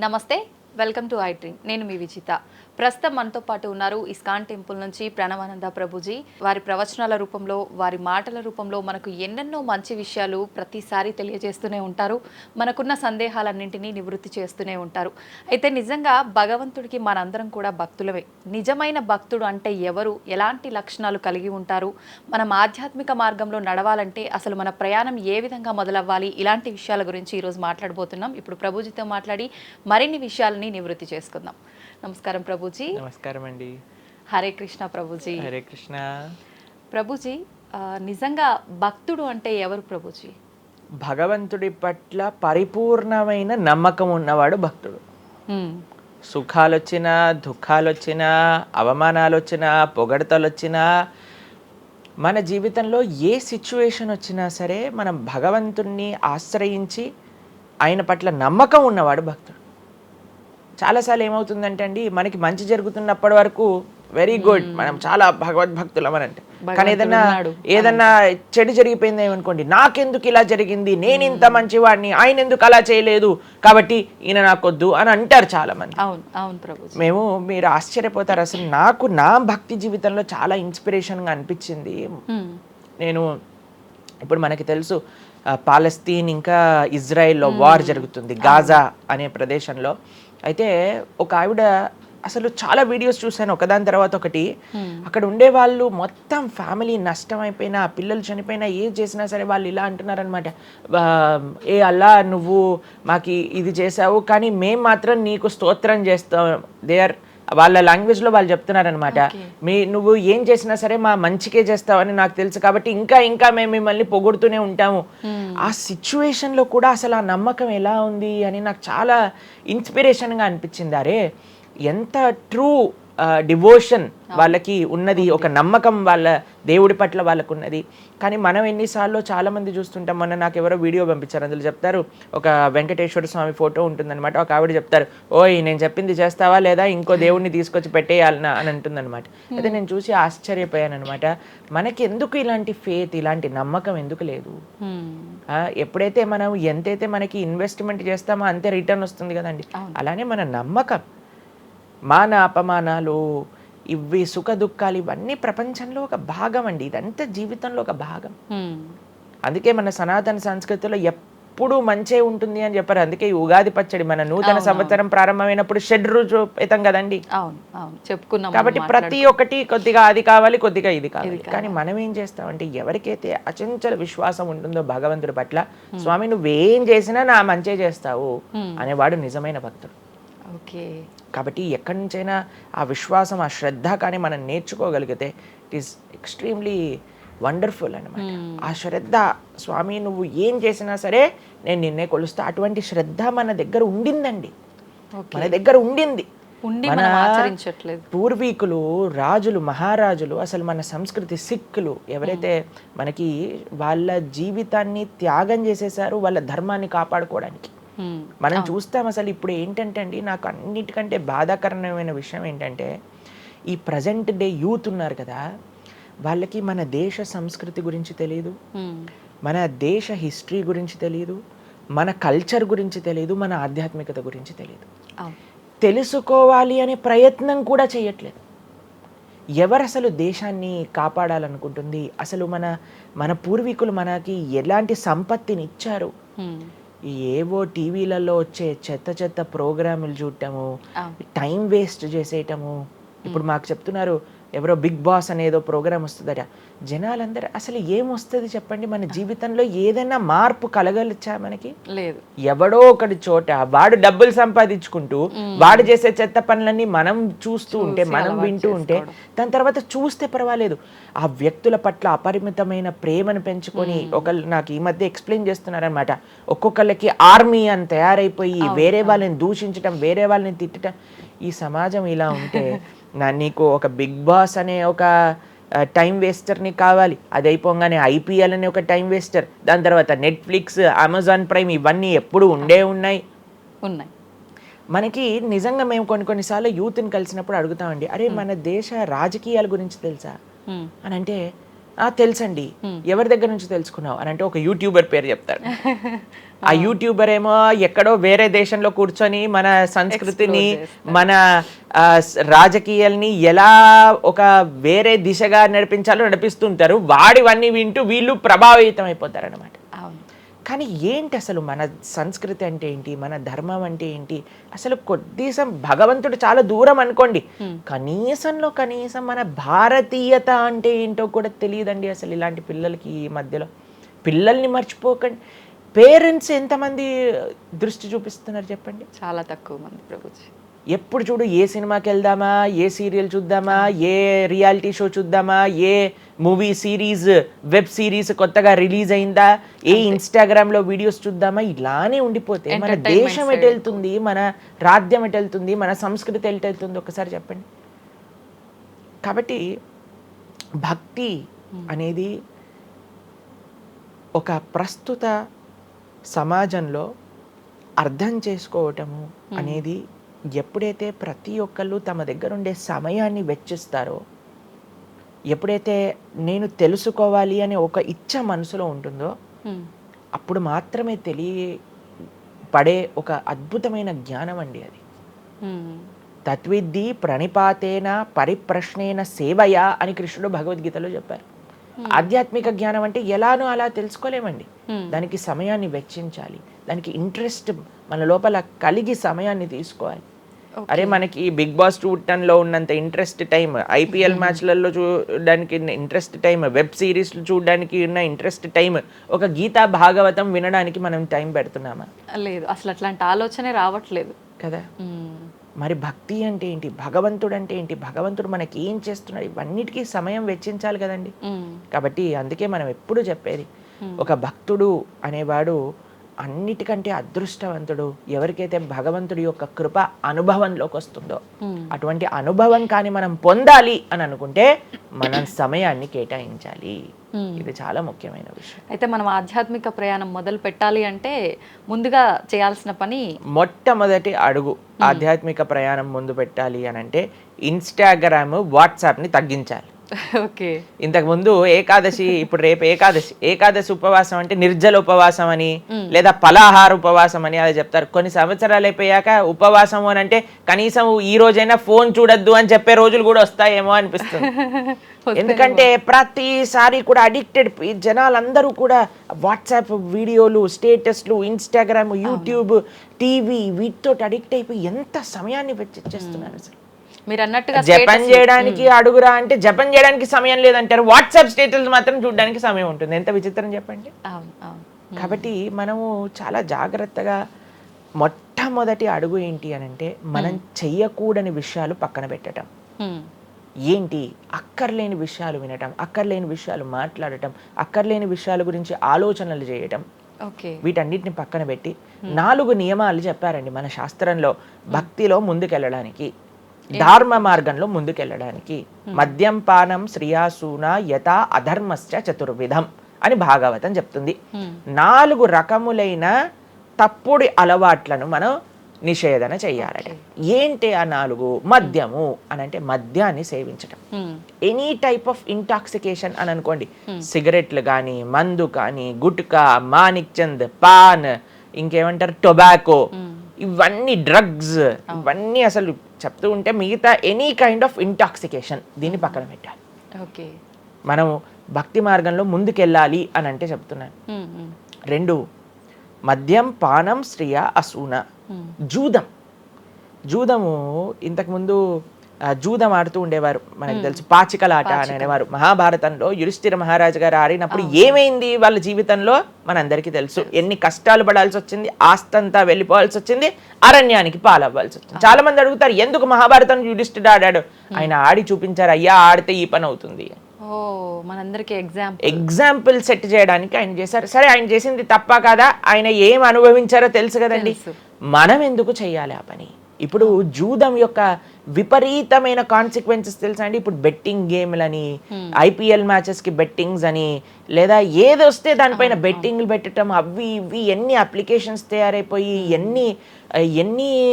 నమస్తే, welcome to I dream. నేను మీ విజిత. ప్రస్తుతం మనతో పాటు ఉన్నారు ఇస్కాన్ టెంపుల్ నుంచి ప్రణవానంద ప్రభుజీ. వారి ప్రవచనాల రూపంలో, వారి మాటల రూపంలో మనకు ఎన్నెన్నో మంచి విషయాలు ప్రతిసారి తెలియజేస్తూనే ఉంటారు. మనకున్న సందేహాలన్నింటినీ నివృత్తి చేస్తూనే ఉంటారు. అయితే నిజంగా భగవంతుడికి మనందరం కూడా భక్తులమే. నిజమైన భక్తుడు అంటే ఎవరు, ఎలాంటి లక్షణాలు కలిగి ఉంటారు, మనం ఆధ్యాత్మిక మార్గంలో నడవాలంటే అసలు మన ప్రయాణం ఏ విధంగా మొదలవ్వాలి, ఇలాంటి విషయాల గురించి ఈరోజు మాట్లాడబోతున్నాం. ఇప్పుడు ప్రభుజీతో మాట్లాడి మరిన్ని విషయాలని నివృత్తి చేసుకుందాం. నమస్కారం ప్రభుజీ. నమస్కారం అండి. హరే కృష్ణ ప్రభుజీ. హరే కృష్ణ ప్రభుజీ. నిజంగా భక్తుడు అంటే ఎవరు ప్రభుజీ? భగవంతుడి పట్ల పరిపూర్ణమైన నమ్మకం ఉన్నవాడు భక్తుడు. సుఖాలు వచ్చినా, దుఃఖాలు వచ్చినా, అవమానాలు వచ్చినా, పొగడతలు వచ్చినా, మన జీవితంలో ఏ సిచ్యువేషన్ వచ్చినా సరే మనం భగవంతుణ్ణి ఆశ్రయించి ఆయన పట్ల నమ్మకం ఉన్నవాడు భక్తుడు. చాలాసార్లు ఏమవుతుందంటే అండి, మనకి మంచి జరుగుతున్నప్పటి వరకు వెరీ గుడ్, మనం చాలా భగవద్భక్తులం అని అంటే, కానీ ఏదన్నా చెడు జరిగిపోయింది ఏమనుకోండి, నాకెందుకు ఇలా జరిగింది, నేను ఇంత మంచివాడిని, ఆయన ఎందుకు అలా చేయలేదు, కాబట్టి ఈయన నాకొద్దు అని అంటారు చాలా మంది. మీరు ఆశ్చర్యపోతారు. అసలు నాకు నా భక్తి జీవితంలో చాలా ఇన్స్పిరేషన్గా అనిపించింది. నేను ఇప్పుడు మనకి తెలుసు పాలస్తీన్ ఇంకా ఇజ్రాయెల్లో వార్ జరుగుతుంది, గాజా అనే ప్రదేశంలో. అయితే ఒక ఆవిడ, అసలు చాలా వీడియోస్ చూశాను ఒకదాని తర్వాత ఒకటి, అక్కడ ఉండే వాళ్ళు మొత్తం ఫ్యామిలీ నష్టం అయిపోయినా, పిల్లలు చనిపోయినా, ఏం చేసినా సరే వాళ్ళు ఇలా అంటున్నారనమాట, ఏ అల్లా నువ్వు మాకు ఇది చేసావు కానీ మేము మాత్రం నీకు స్తోత్రం చేస్తాం. వాళ్ళ లాంగ్వేజ్లో వాళ్ళు చెప్తున్నారనమాట, నువ్వు ఏం చేసినా సరే మా మంచికే చేస్తావని నాకు తెలుసు, కాబట్టి ఇంకా ఇంకా మేము మిమ్మల్ని పొగుడుతూనే ఉంటాము. ఆ సిచ్యువేషన్లో కూడా అసలు ఆ నమ్మకం ఎలా ఉంది అని నాకు చాలా ఇన్స్పిరేషన్గా అనిపించింది. అరే ఎంత ట్రూ డివోషన్ వాళ్ళకి ఉన్నది, ఒక నమ్మకం వాళ్ళ దేవుడి పట్ల వాళ్ళకు ఉన్నది. కానీ మనం ఎన్నిసార్లు చాలామంది చూస్తుంటాం. మొన్న నాకు ఎవరో వీడియో పంపించారు, అందులో చెప్తారు, ఒక వెంకటేశ్వర స్వామి ఫోటో ఉంటుందన్నమాట, ఒక ఆవిడ చెప్తారు, ఓయ్ నేను చెప్పింది చేస్తావా లేదా, ఇంకో దేవుడిని తీసుకొచ్చి పెట్టేయాలనా అని అంటుందన్నమాట. అయితే నేను చూసి ఆశ్చర్యపోయాను అనమాట. మనకి ఎందుకు ఇలాంటి ఫేత్, ఇలాంటి నమ్మకం ఎందుకు లేదు? ఎప్పుడైతే మనం ఎంతైతే మనకి ఇన్వెస్ట్మెంట్ చేస్తామో అంతే రిటర్న్ వస్తుంది కదండి. అలానే మన నమ్మకం, మాన అపమానాలు, ఇవి సుఖ దుఃఖాలు, ఇవన్నీ ప్రపంచంలో ఒక భాగం అండి. ఇదంతా జీవితంలో ఒక భాగం. అందుకే మన సనాతన సంస్కృతిలో ఎప్పుడు మంచే ఉంటుంది అని చెప్పారు. అందుకే ఈ ఉగాది పచ్చడి, మన నూతన సంవత్సరం ప్రారంభమైనప్పుడు షడ్రుజోపేతం కదండి, చెప్పుకున్నాం. కాబట్టి ప్రతి ఒక్కటి కొద్దిగా అది కావాలి, కొద్దిగా ఇది కావాలి. కానీ మనం ఏం చేస్తామంటే, ఎవరికైతే అచంచల విశ్వాసం ఉంటుందో భగవంతుడి పట్ల, స్వామి నువ్వేం చేసినా నా మంచే చేస్తావు అనేవాడు నిజమైన భక్తుడు. కాబట్టి ఎక్కడి నుంచైనా ఆ విశ్వాసం, ఆ శ్రద్ధ కానీ మనం నేర్చుకోగలిగితే ఇట్ ఈస్ ఎక్స్ట్రీమ్లీ వండర్ఫుల్ అనమాట. ఆ శ్రద్ధ, స్వామి నువ్వు ఏం చేసినా సరే నేను నిన్నే కొలుస్తా, అటువంటి శ్రద్ధ మన దగ్గర ఉండిందండి, మన దగ్గర ఉండింది. మన పూర్వీకులు, రాజులు, మహారాజులు, అసలు మన సంస్కృతి, సిక్కులు ఎవరైతే మనకి వాళ్ళ జీవితాన్ని త్యాగం చేసేసారు వాళ్ళ ధర్మాన్ని కాపాడుకోవడానికి. మనం చూస్తాం. అసలు ఇప్పుడు ఏంటంటే అండి, నాకు అన్నిటికంటే బాధాకరమైన విషయం ఏంటంటే, ఈ ప్రజెంట్ డే యూత్ ఉన్నారు కదా, వాళ్ళకి మన దేశ సంస్కృతి గురించి తెలియదు, మన దేశ హిస్టరీ గురించి తెలియదు, మన కల్చర్ గురించి తెలియదు, మన ఆధ్యాత్మికత గురించి తెలియదు. తెలుసుకోవాలి అనే ప్రయత్నం కూడా చేయట్లేదు. ఎవరు అసలు దేశాన్ని కాపాడాలనుకుంటుంది? అసలు మన పూర్వీకులు మనకి ఎలాంటి సంపత్తిని ఇచ్చారు? ఏవో టీవీలలో వచ్చే చెత్త ప్రోగ్రాములు చూడటము, టైం వేస్ట్ చేసేయటము. ఇప్పుడు మాకు చెప్తున్నారు, ఎవరో బిగ్ బాస్ అనేదో ప్రోగ్రామ్ వస్తుందట. జనాలందరూ అసలు ఏమొస్తుంది చెప్పండి? మన జీవితంలో ఏదైనా మార్పు కలగలిచ్చా? మనకి లేదు. ఎవడో ఒకటి చోట వాడు డబ్బులు సంపాదించుకుంటూ వాడు చేసే చెత్త పనులన్నీ మనం చూస్తూ ఉంటే, మనం వింటూ ఉంటే, దాని తర్వాత చూస్తే పర్వాలేదు, ఆ వ్యక్తుల పట్ల అపరిమితమైన ప్రేమను పెంచుకొని, ఒకళ్ళు నాకు ఈ మధ్య ఎక్స్ప్లెయిన్ చేస్తున్నారనమాట, ఒక్కొక్కళ్ళకి ఆర్మీ అని తయారైపోయి వేరే వాళ్ళని దూషించటం, వేరే వాళ్ళని తిట్టడం. ఈ సమాజం ఇలా ఉంటే నీకు ఒక బిగ్ బాస్ అనే ఒక టైం వేస్టర్ని కావాలి, అది అయిపోగానే ఐపీఎల్ అనే ఒక టైం వేస్టర్, దాని తర్వాత నెట్ఫ్లిక్స్, అమెజాన్ ప్రైమ్, ఇవన్నీ ఎప్పుడు ఉన్నాయి. మనకి నిజంగా మేము కొన్నిసార్లు యూత్ని కలిసినప్పుడు అడుగుతామండి, అరే మన దేశ రాజకీయాల గురించి తెలుసా అని అంటే, తెలుసండి. ఎవరి దగ్గర నుంచి తెలుసుకున్నావు అని అంటే ఒక యూట్యూబర్ పేరు చెప్తాడు. ఆ యూట్యూబర్ ఏమో ఎక్కడో వేరే దేశంలో కూర్చొని మన సంస్కృతిని మన రాజకీయాల్ని ఎలా ఒక వేరే దిశగా నడిపించాలో నడిపిస్తుంటారు. వాడివన్నీ వింటూ వీళ్ళు ప్రభావితం అయిపోతారు అనమాట. కానీ ఏంటి అసలు మన సంస్కృతి అంటే ఏంటి, మన ధర్మం అంటే ఏంటి, అసలు కొద్దిసం భగవంతుడు చాలా దూరం అనుకోండి, కనీసంలో కనీసం మన భారతీయత అంటే ఏంటో కూడా తెలియదండి అసలు ఇలాంటి పిల్లలకి. ఈ మధ్యలో పిల్లల్ని మర్చిపోకండి. పేరెంట్స్ ఎంతమంది దృష్టి చూపిస్తున్నారు చెప్పండి? చాలా తక్కువ మంది ప్రభుజీ. ఎప్పుడు చూడు ఏ సినిమాకి వెళ్దామా, ఏ సీరియల్ చూద్దామా, ఏ రియాలిటీ షో చూద్దామా, ఏ మూవీ సిరీస్ వెబ్ సిరీస్ కొత్తగా రిలీజ్ అయిందా, ఏ ఇన్స్టాగ్రామ్లో వీడియోస్ చూద్దామా, ఇలానే ఉండిపోతే మన దేశం ఎటు వెళ్తుంది, మన రాజ్యం ఎటు వెళ్తుంది, మన సంస్కృతి ఎటు వెళ్తుంది ఒకసారి చెప్పండి. కాబట్టి భక్తి అనేది ఒక ప్రస్తుత సమాజంలో అర్థం చేసుకోవటము అనేది ఎప్పుడైతే ప్రతి ఒక్కళ్ళు తమ దగ్గర ఉండే సమయాన్ని వెచ్చిస్తారో, ఎప్పుడైతే నేను తెలుసుకోవాలి అనే ఒక ఇచ్చ మనసులో ఉంటుందో, అప్పుడు మాత్రమే తెలియపడే ఒక అద్భుతమైన జ్ఞానం అండి అది. తత్విద్ధి ప్రణిపాతేన పరిప్రశ్నేన సేవయా అని కృష్ణుడు భగవద్గీతలో చెప్పారు. ఆధ్యాత్మిక జ్ఞానం అంటే ఎలానో అలా తెలుసుకోలేమండి. దానికి సమయాన్ని వెచ్చించాలి, దానికి ఇంట్రెస్ట్ మన లోపల కలిగి సమయాన్ని తీసుకోవాలి. అరే మనకి బిగ్ బాస్ 210లో ఉన్నంత ఇంట్రెస్ట్ టైం, ఐపీఎల్ మ్యాచ్లలో చూడడానికి ఇంట్రెస్ట్ టైం, వెబ్ సిరీస్లు చూడడానికి ఉన్న ఇంట్రెస్ట్ టైం, ఒక గీతా భాగవతం వినడానికి మనం టైం పెడుతున్నామా? లేదు, అసలు అట్లాంటి ఆలోచనే రావట్లేదు కదా. మరి భక్తి అంటే ఏంటి, భగవంతుడు అంటే ఏంటి, భగవంతుడు మనకి ఏం చేస్తున్నాడు, ఇవన్నిటికీ సమయం వెచ్చించాలి కదండి. కాబట్టి అందుకే మనం ఎప్పుడు చెప్పేది, ఒక భక్తుడు అనేవాడు అన్నిటికంటే అదృష్టవంతుడు ఎవరికైతే భగవంతుడి యొక్క కృప అనుభవంలోకి వస్తుందో. అటువంటి అనుభవం కానీ మనం పొందాలి అని అనుకుంటే మనం సమయాన్ని కేటాయించాలి. ఇది చాలా ముఖ్యమైన విషయం. అయితే మనం ఆధ్యాత్మిక ప్రయాణం మొదలు పెట్టాలి అంటే ముందుగా చేయాల్సిన పని, మొట్టమొదటి అడుగు ఆధ్యాత్మిక ప్రయాణం ముందు పెట్టాలి అని అంటే ఇన్స్టాగ్రామ్, వాట్సాప్ని తగ్గించాలి. ఓకే. ఇంతకు ముందు ఏకాదశి, ఇప్పుడు రేపు ఏకాదశి ఉపవాసం అంటే నిర్జల ఉపవాసం అని లేదా ఫలాహార ఉపవాసం అని అది చెప్తారు. కొన్ని సంవత్సరాలు అయిపోయాక ఉపవాసం అని అంటే కనీసం ఈ రోజైనా ఫోన్ చూడొద్దు అని చెప్పే రోజులు కూడా వస్తాయేమో అనిపిస్తుంది. ఎందుకంటే ప్రతిసారి కూడా అడిక్టెడ్ జనాలందరూ కూడా వాట్సాప్ వీడియోలు, స్టేటస్లు, ఇన్స్టాగ్రామ్, యూట్యూబ్, టీవీ వీటితో అడిక్ట్ అయిపోయి ఎంత సమయాన్ని వెచ్చిస్తున్నారు. అసలు మీరు అన్నట్టుగా జపం చేయడానికి అడుగురా అంటే జపం చేయడానికి సమయం లేదంటారు, వాట్సాప్ స్టేటస్ మాత్రం చూడడానికి సమయం ఉంటుంది. ఎంత విచిత్రం చెప్పండి. కాబట్టి మనము చాలా జాగ్రత్తగా మొట్టమొదటి అడుగు ఏంటి అని అంటే మనం చెయ్యకూడని విషయాలు పక్కన పెట్టడం. ఏంటి? అక్కర్లేని విషయాలు వినటం, అక్కర్లేని విషయాలు మాట్లాడటం, అక్కర్లేని విషయాల గురించి ఆలోచనలు చేయటం, వీటన్నిటిని పక్కన పెట్టి 4 నియమాలు చెప్పారండి మన శాస్త్రంలో భక్తిలో ముందుకెళ్ళడానికి, ధర్మ మార్గంలో ముందుకెళ్ళడానికి. మద్యం పానం శ్రియాసూన యథా అధర్మశ్చ చతుర్విధం అని భాగవతం చెప్తుంది. 4 రకములైన తప్పుడు అలవాట్లను మనం నిషేధన చెయ్యాలట. ఏంటి ఆ 4? మద్యము అని అంటే మద్యాన్ని సేవించటం, ఎనీ టైప్ ఆఫ్ ఇంటాక్సికేషన్ అని అనుకోండి, సిగరెట్లు కానీ, మందు కానీ, గుట్కా, మానిక్ చంద్, పాన్, ఇంకేమంటారు టొబాకో, ఇవన్నీ డ్రగ్స్, ఇవన్నీ అసలు చెప్తూ ఉంటే మిగతా ఎనీ కైండ్ ఆఫ్ ఇంటాక్సికేషన్ దీన్ని పక్కన పెట్టాలి. ఓకే, మనం భక్తి మార్గంలో ముందుకెళ్ళాలి అని అంటే చెప్తున్నాను. 2 మద్యం పానం శ్రియ అసూన. జూదము ఇంతకుముందు జూదం ఆడుతూ ఉండేవారు, మనకు తెలుసు, పాచికలాట అని అనేవారు. మహాభారతంలో యుధిష్ఠిర మహారాజు గారు ఆడినప్పుడు ఏమైంది వాళ్ళ జీవితంలో మనందరికీ తెలుసు. ఎన్ని కష్టాలు పడాల్సి వచ్చింది, ఆస్తంతా వెళ్ళిపోవాల్సి వచ్చింది, అరణ్యానికి పాలవ్వాల్సి వచ్చింది. చాలా మంది అడుగుతారు ఎందుకు మహాభారతం యుధిష్ఠిరుడు ఆడాడు. ఆయన ఆడి చూపించారు, అయ్యా ఆడితే ఈ పని అవుతుంది. ఎగ్జాంపుల్ సెట్ చేయడానికి ఆయన చేశారు. సరే, ఆయన చేసింది తప్ప కదా, ఆయన ఏం అనుభవించారో తెలుసు కదండి. మనం ఎందుకు చెయ్యాలి ఆ పని? ఇప్పుడు జూదం యొక్క విపరీతమైన కాన్సిక్వెన్సెస్ తెలుసా అండి. ఇప్పుడు బెట్టింగ్ గేమ్లని, ఐపీఎల్ మ్యాచెస్ కి బెట్టింగ్స్ అని, లేదా ఏది వస్తే దానిపైన బెట్టింగ్లు పెట్టడం, అవి ఇవి ఎన్ని అప్లికేషన్స్ తయారైపోయి ఎన్ని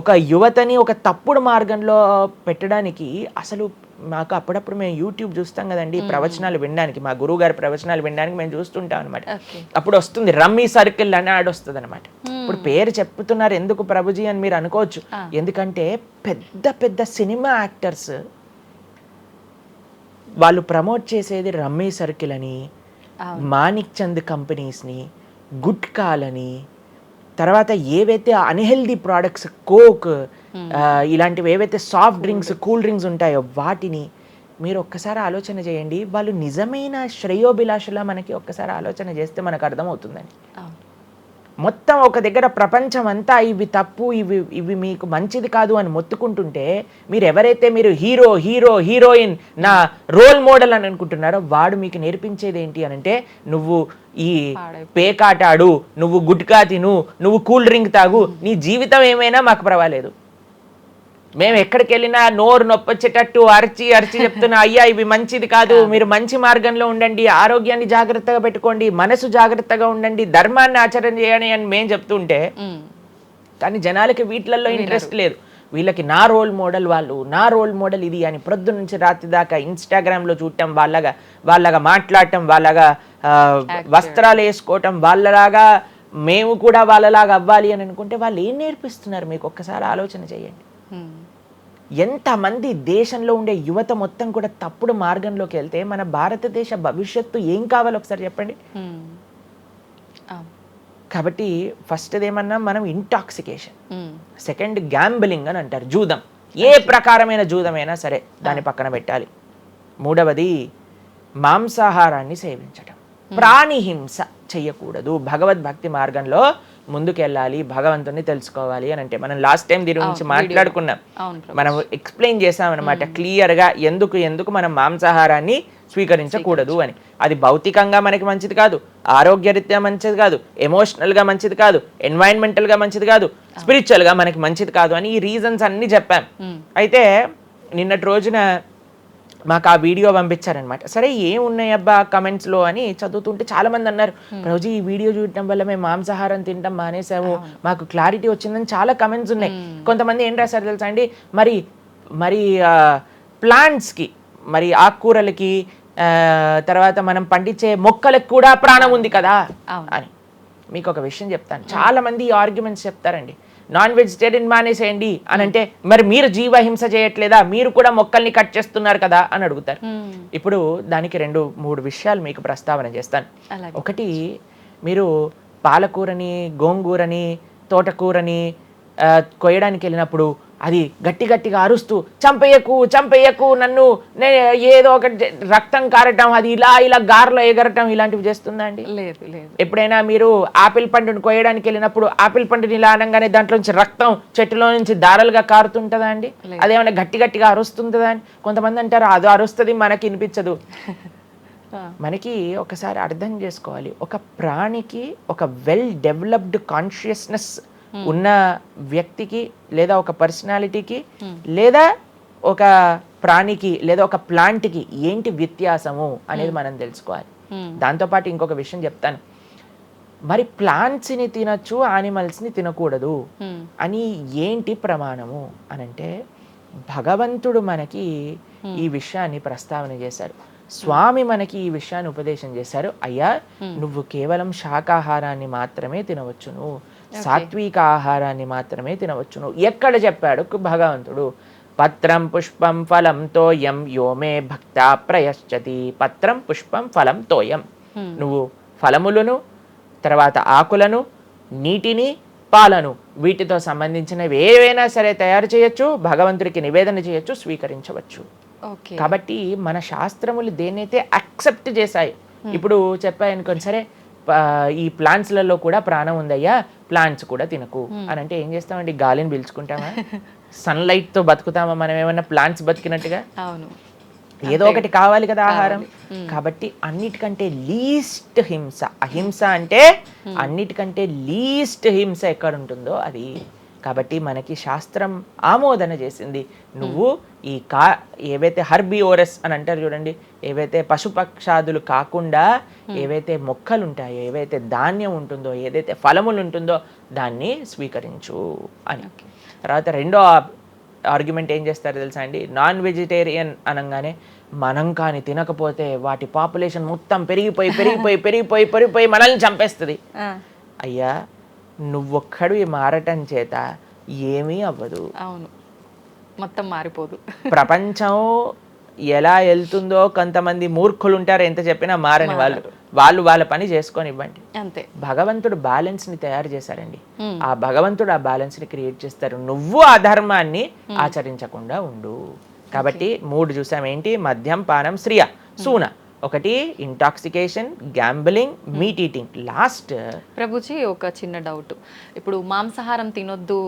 ఒక యువతని ఒక తప్పుడు మార్గంలో పెట్టడానికి అసలు మాకు అప్పుడప్పుడు మేము యూట్యూబ్ చూస్తాం కదండి ప్రవచనాలు వినడానికి, మా గురువు గారి ప్రవచనాలు వినడానికి మేము చూస్తుంటాం అనమాట. అప్పుడు వస్తుంది రమ్మీ సర్కిల్ అని యాడ్ వస్తుంది అనమాట. ఇప్పుడు పేరు చెప్తున్నారు ఎందుకు ప్రభుజీ అని మీరు అనుకోవచ్చు. ఎందుకంటే పెద్ద పెద్ద సినిమా యాక్టర్స్ వాళ్ళు ప్రమోట్ చేసేది రమ్మీ సర్కిల్ అని, మాణిక్ చంద్ కంపెనీస్ని, గుట్కాలని, తర్వాత ఏవైతే అన్హెల్దీ ప్రోడక్ట్స్ కోక్ ఇలాంటివి ఏవైతే సాఫ్ట్ డ్రింక్స్ కూల్ డ్రింక్స్ ఉంటాయో వాటిని మీరు ఒక్కసారి ఆలోచన చేయండి. వాళ్ళు నిజమైన శ్రేయోభిలాషలా మనకి ఒక్కసారి ఆలోచన చేస్తే మనకు అర్థమవుతుందని. మొత్తం ఒక దగ్గర ప్రపంచం అంతా ఇవి తప్పు, ఇవి మీకు మంచిది కాదు అని మొత్తుకుంటుంటే మీరు ఎవరైతే మీరు హీరోయిన్ నా రోల్ మోడల్ అని అనుకుంటున్నారో వాడు మీకు నేర్పించేది ఏంటి అని అంటే, నువ్వు ఈ పేకాట ఆడు, నువ్వు గుట్కా తిను, నువ్వు కూల్ డ్రింక్ తాగు, నీ జీవితం ఏమైనా మాకు పర్వాలేదు. మేము ఎక్కడికి వెళ్ళినా నోరు నొప్పొచ్చేటట్టు అరిచి చెప్తున్నా, అయ్యా ఇవి మంచిది కాదు, మీరు మంచి మార్గంలో ఉండండి, ఆరోగ్యాన్ని జాగ్రత్తగా పెట్టుకోండి, మనసు జాగ్రత్తగా ఉండండి, ధర్మాన్ని ఆచరణ చేయండి అని మేము చెప్తుంటే, కానీ జనాలకి వీటిల్లో ఇంట్రెస్ట్ లేదు. వీళ్ళకి నా రోల్ మోడల్ వాళ్ళు, నా రోల్ మోడల్ ఇది అని ప్రొద్దు నుంచి రాత్రి దాకా ఇన్స్టాగ్రామ్లో చూడటం, వాళ్ళగా మాట్లాడటం, వాళ్ళగా వస్త్రాలు వేసుకోవటం, వాళ్ళలాగా మేము కూడా వాళ్ళలాగా అవ్వాలి అని అనుకుంటే వాళ్ళు ఏం నేర్పిస్తున్నారు మీకు ఒక్కసారి ఆలోచన చేయండి. ఎంతమంది దేశంలో ఉండే యువత మొత్తం కూడా తప్పుడు మార్గంలోకి వెళ్తే మన భారతదేశ భవిష్యత్తు ఏం కావాలో ఒకసారి చెప్పండి. కాబట్టి ఫస్ట్ ఏమన్నా మనం ఇంటాక్సికేషన్, సెకండ్ గ్యాంబ్లింగ్ అని అంటారు, జూదం, ఏ ప్రకారమైన జూదమైనా సరే దాన్ని పక్కన పెట్టాలి. మూడవది మాంసాహారాన్ని సేవించటం, ప్రాణిహింస చెయ్యకూడదు, భగవద్భక్తి మార్గంలో ముందుకెళ్ళాలి, భగవంతుని తెలుసుకోవాలి అని అంటే మనం లాస్ట్ టైం దీని గురించి మాట్లాడుకున్నాం, మనం ఎక్స్ప్లెయిన్ చేసామన్నమాట క్లియర్గా ఎందుకు మనం మాంసాహారాన్ని స్వీకరించకూడదు అని. అది భౌతికంగా మనకి మంచిది కాదు, ఆరోగ్యరీత్యా మంచిది కాదు, ఎమోషనల్గా మంచిది కాదు, ఎన్వైరన్మెంటల్గా మంచిది కాదు, స్పిరిచువల్గా మనకి మంచిది కాదు అని ఈ రీజన్స్ అన్ని చెప్పాం. అయితే నిన్నటి రోజున మాకు ఆ వీడియో పంపించారనమాట. సరే ఏమున్నాయి అబ్బా కమెంట్స్లో అని చదువుతుంటే చాలా మంది అన్నారు, రోజు ఈ వీడియో చూడటం వల్ల మేము మాంసాహారం తినటం మానేసాము, మాకు క్లారిటీ వచ్చిందని చాలా కమెంట్స్ ఉన్నాయి. కొంతమంది ఏం రాశారు తెలుసా అండి, మరి ప్లాంట్స్కి, మరి ఆకుకూరలకి, తర్వాత మనం పండించే మొక్కలకు కూడా ప్రాణం ఉంది కదా అని. మీకు ఒక విషయం చెప్తాను, చాలా మంది ఈ ఆర్గ్యుమెంట్స్ చెప్తారండి, నాన్ వెజిటేరియన్ మానేసేయండి అని అంటే, మరి మీరు జీవహింస చేయట్లేదా, మీరు కూడా మొక్కల్ని కట్ చేస్తున్నారు కదా అని అడుగుతారు. ఇప్పుడు దానికి 2-3 విషయాలు మీకు ప్రస్తావన చేస్తాను. ఒకటి, మీరు పాలకూరని, గోంగూరని, తోటకూరని కొయ్యడానికి వెళ్ళినప్పుడు అది గట్టిగా అరుస్తూ చంపేయకు నన్ను, ఏదో ఒక రక్తం కారటం, అది ఇలా గార్లో ఎగరటం, ఇలాంటివి చేస్తుందా అండి? లేదు. ఎప్పుడైనా మీరు ఆపిల్ పండుని కొయ్యడానికి వెళ్ళినప్పుడు ఆపిల్ పండుని ఇలా అనగానే దాంట్లో నుంచి రక్తం చెట్టులో నుంచి దారాలుగా కారుతుంటుందా అండి? అదేమైనా గట్టిగా అరుస్తుందా అని కొంతమంది అంటారు, అది అరుస్తుంది మనకి వినిపించదు. మనకి ఒకసారి అర్థం చేసుకోవాలి, ఒక ప్రాణికి ఒక వెల్ డెవలప్డ్ కాన్షియస్నెస్ ఉన్న వ్యక్తికి, లేదా ఒక పర్సనాలిటీకి, లేదా ఒక ప్రాణికి, లేదా ఒక ప్లాంట్కి ఏంటి వ్యత్యాసము అనేది మనం తెలుసుకోవాలి. దాంతోపాటు ఇంకొక విషయం చెప్తాను, మరి ప్లాంట్స్ని తినచ్చు, యానిమల్స్ని తినకూడదు అని ఏంటి ప్రమాణము అనంటే, భగవంతుడు మనకి ఈ విషయాన్ని ప్రస్తావన చేశారు, స్వామి మనకి ఈ విషయాన్ని ఉపదేశం చేశారు. అయ్యా, నువ్వు కేవలం శాకాహారాన్ని మాత్రమే తినవచ్చును, సాత్విక ఆహారాన్ని మాత్రమే తినవచ్చును. ఎక్కడ చెప్పాడు భగవంతుడు? పత్రం పుష్పం ఫలం తోయం యోమే భక్త ప్రయశ్చతి. పత్రం పుష్పం ఫలం తోయం, నువ్వు ఫలములను, తర్వాత ఆకులను, నీటిని, పాలను, వీటితో సంబంధించినవి ఏవైనా సరే తయారు చేయొచ్చు, భగవంతుడికి నివేదన చేయొచ్చు, స్వీకరించవచ్చు. కాబట్టి మన శాస్త్రములు దేన్నైతే యాక్సెప్ట్ చేశాయి, ఇప్పుడు చెప్పాయనుకోండి, సరే ఈ ప్లాంట్స్లలో కూడా ప్రాణం ఉందయ్యా, ప్లాంట్స్ కూడా తినకు అని అంటే ఏం చేస్తామండి? గాలిని పీల్చుకుంటామా? సన్లైట్ తో బతుకుతామా మనం ఏమన్నా ప్లాంట్స్ బతికినట్టుగా? ఏదో ఒకటి కావాలి కదా ఆహారం. కాబట్టి అన్నిటికంటే లీస్ట్ హింస, అహింస అంటే అన్నిటికంటే లీస్ట్ హింస ఎక్కడ ఉంటుందో అది. కాబట్టి మనకి శాస్త్రం ఆమోదన చేసింది, నువ్వు ఈ ఏవైతే హర్బివోరస్ అని అంటారు చూడండి, ఏవైతే పశుపక్షాదులు కాకుండా ఏవైతే మొక్కలు ఉంటాయో, ఏవైతే ధాన్యం ఉంటుందో, ఏదైతే ఫలములు ఉంటుందో దాన్ని స్వీకరించు అని. తర్వాత రెండో ఆర్గ్యుమెంట్ ఏం చేస్తారో తెలుసా అండి, నాన్ వెజిటేరియన్ అనగానే మనం కానీ తినకపోతే వాటి పాపులేషన్ మొత్తం పెరిగిపోయి పెరిగిపోయి పెరిగిపోయి పెరిగిపోయి మనల్ని చంపేస్తుంది. అయ్యా నువ్వొక్కడు మారటం చేత ఏమీ అవ్వదు. అవును, మొత్తం మారిపోదు. ప్రపంచం ఎలా వెళ్తుందో కొంతమంది మూర్ఖులు ఉంటారు, ఎంత చెప్పినా మారని వాళ్ళు వాళ్ళ పని చేసుకొని ఇవ్వండి అంతే. భగవంతుడు బ్యాలెన్స్ ని తయారు చేశారండి. ఆ భగవంతుడు ఆ బ్యాలెన్స్ ని క్రియేట్ చేస్తారు. నువ్వు ఆ ధర్మాన్ని ఆచరించకుండా ఉండు. కాబట్టి 3 చూసాం ఏంటి, మద్యం, పానం, శ్రియ, సూన. ఒకటి intoxication, gambling, meet eating. Last Prabhuji ఒక చిన్న డౌట్, ఇప్పుడు మాంసాహారం తినొద్దు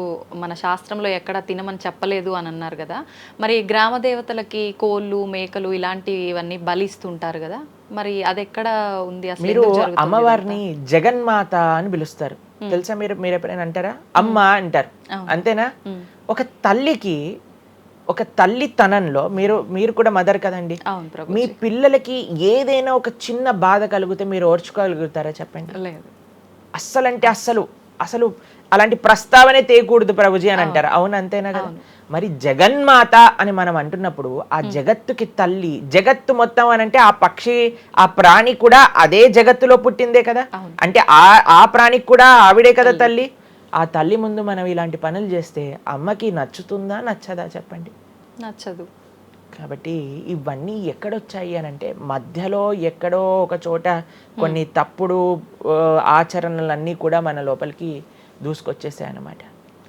మన శాస్త్రంలో ఎక్కడ తినమని చెప్పలేదు అని అన్నారు కదా, మరి గ్రామ దేవతలకి కోళ్ళు మేకలు ఇలాంటివన్నీ బలిస్తుంటారు కదా, మరి అది ఎక్కడ ఉంది అసలు? మీరు అమ్మవారిని జగన్మాత అని పిలుస్తారు తెలుసా? మీరు ఎప్పుడైనా అంటారా? అమ్మ అంటారు, అంతేనా? ఒక తల్లికి, ఒక తల్లితనంలో మీరు కూడా మదర్ కదండి, మీ పిల్లలకి ఏదైనా ఒక చిన్న బాధ కలిగితే మీరు ఓర్చుకోగలుగుతారా చెప్పండి? లేదు. అస్సలంటే అసలు అలాంటి ప్రస్తావనే తేయకూడదు ప్రభుజీ అని అంటారు. అవును, అంతేనా కదా? మరి జగన్మాత అని మనం అంటున్నప్పుడు ఆ జగత్తుకి తల్లి, జగత్తు మొత్తం అని అంటే ఆ పక్షి, ఆ ప్రాణి కూడా అదే జగత్తులో పుట్టిందే కదా. అంటే ఆ ప్రాణికి కూడా ఆవిడే కదా తల్లి. ఆ తల్లి ముందు మనం ఇలాంటి పనులు చేస్తే అమ్మకి నచ్చుతుందా నచ్చదా చెప్పండి? నచ్చదు. కాబట్టి ఇవన్నీ ఎక్కడొచ్చాయి అని అంటే మధ్యలో ఎక్కడో ఒక చోట కొన్ని తప్పుడు ఆచరణలన్నీ కూడా మన లోపలికి దూసుకొచ్చేసాయి అన్నమాట.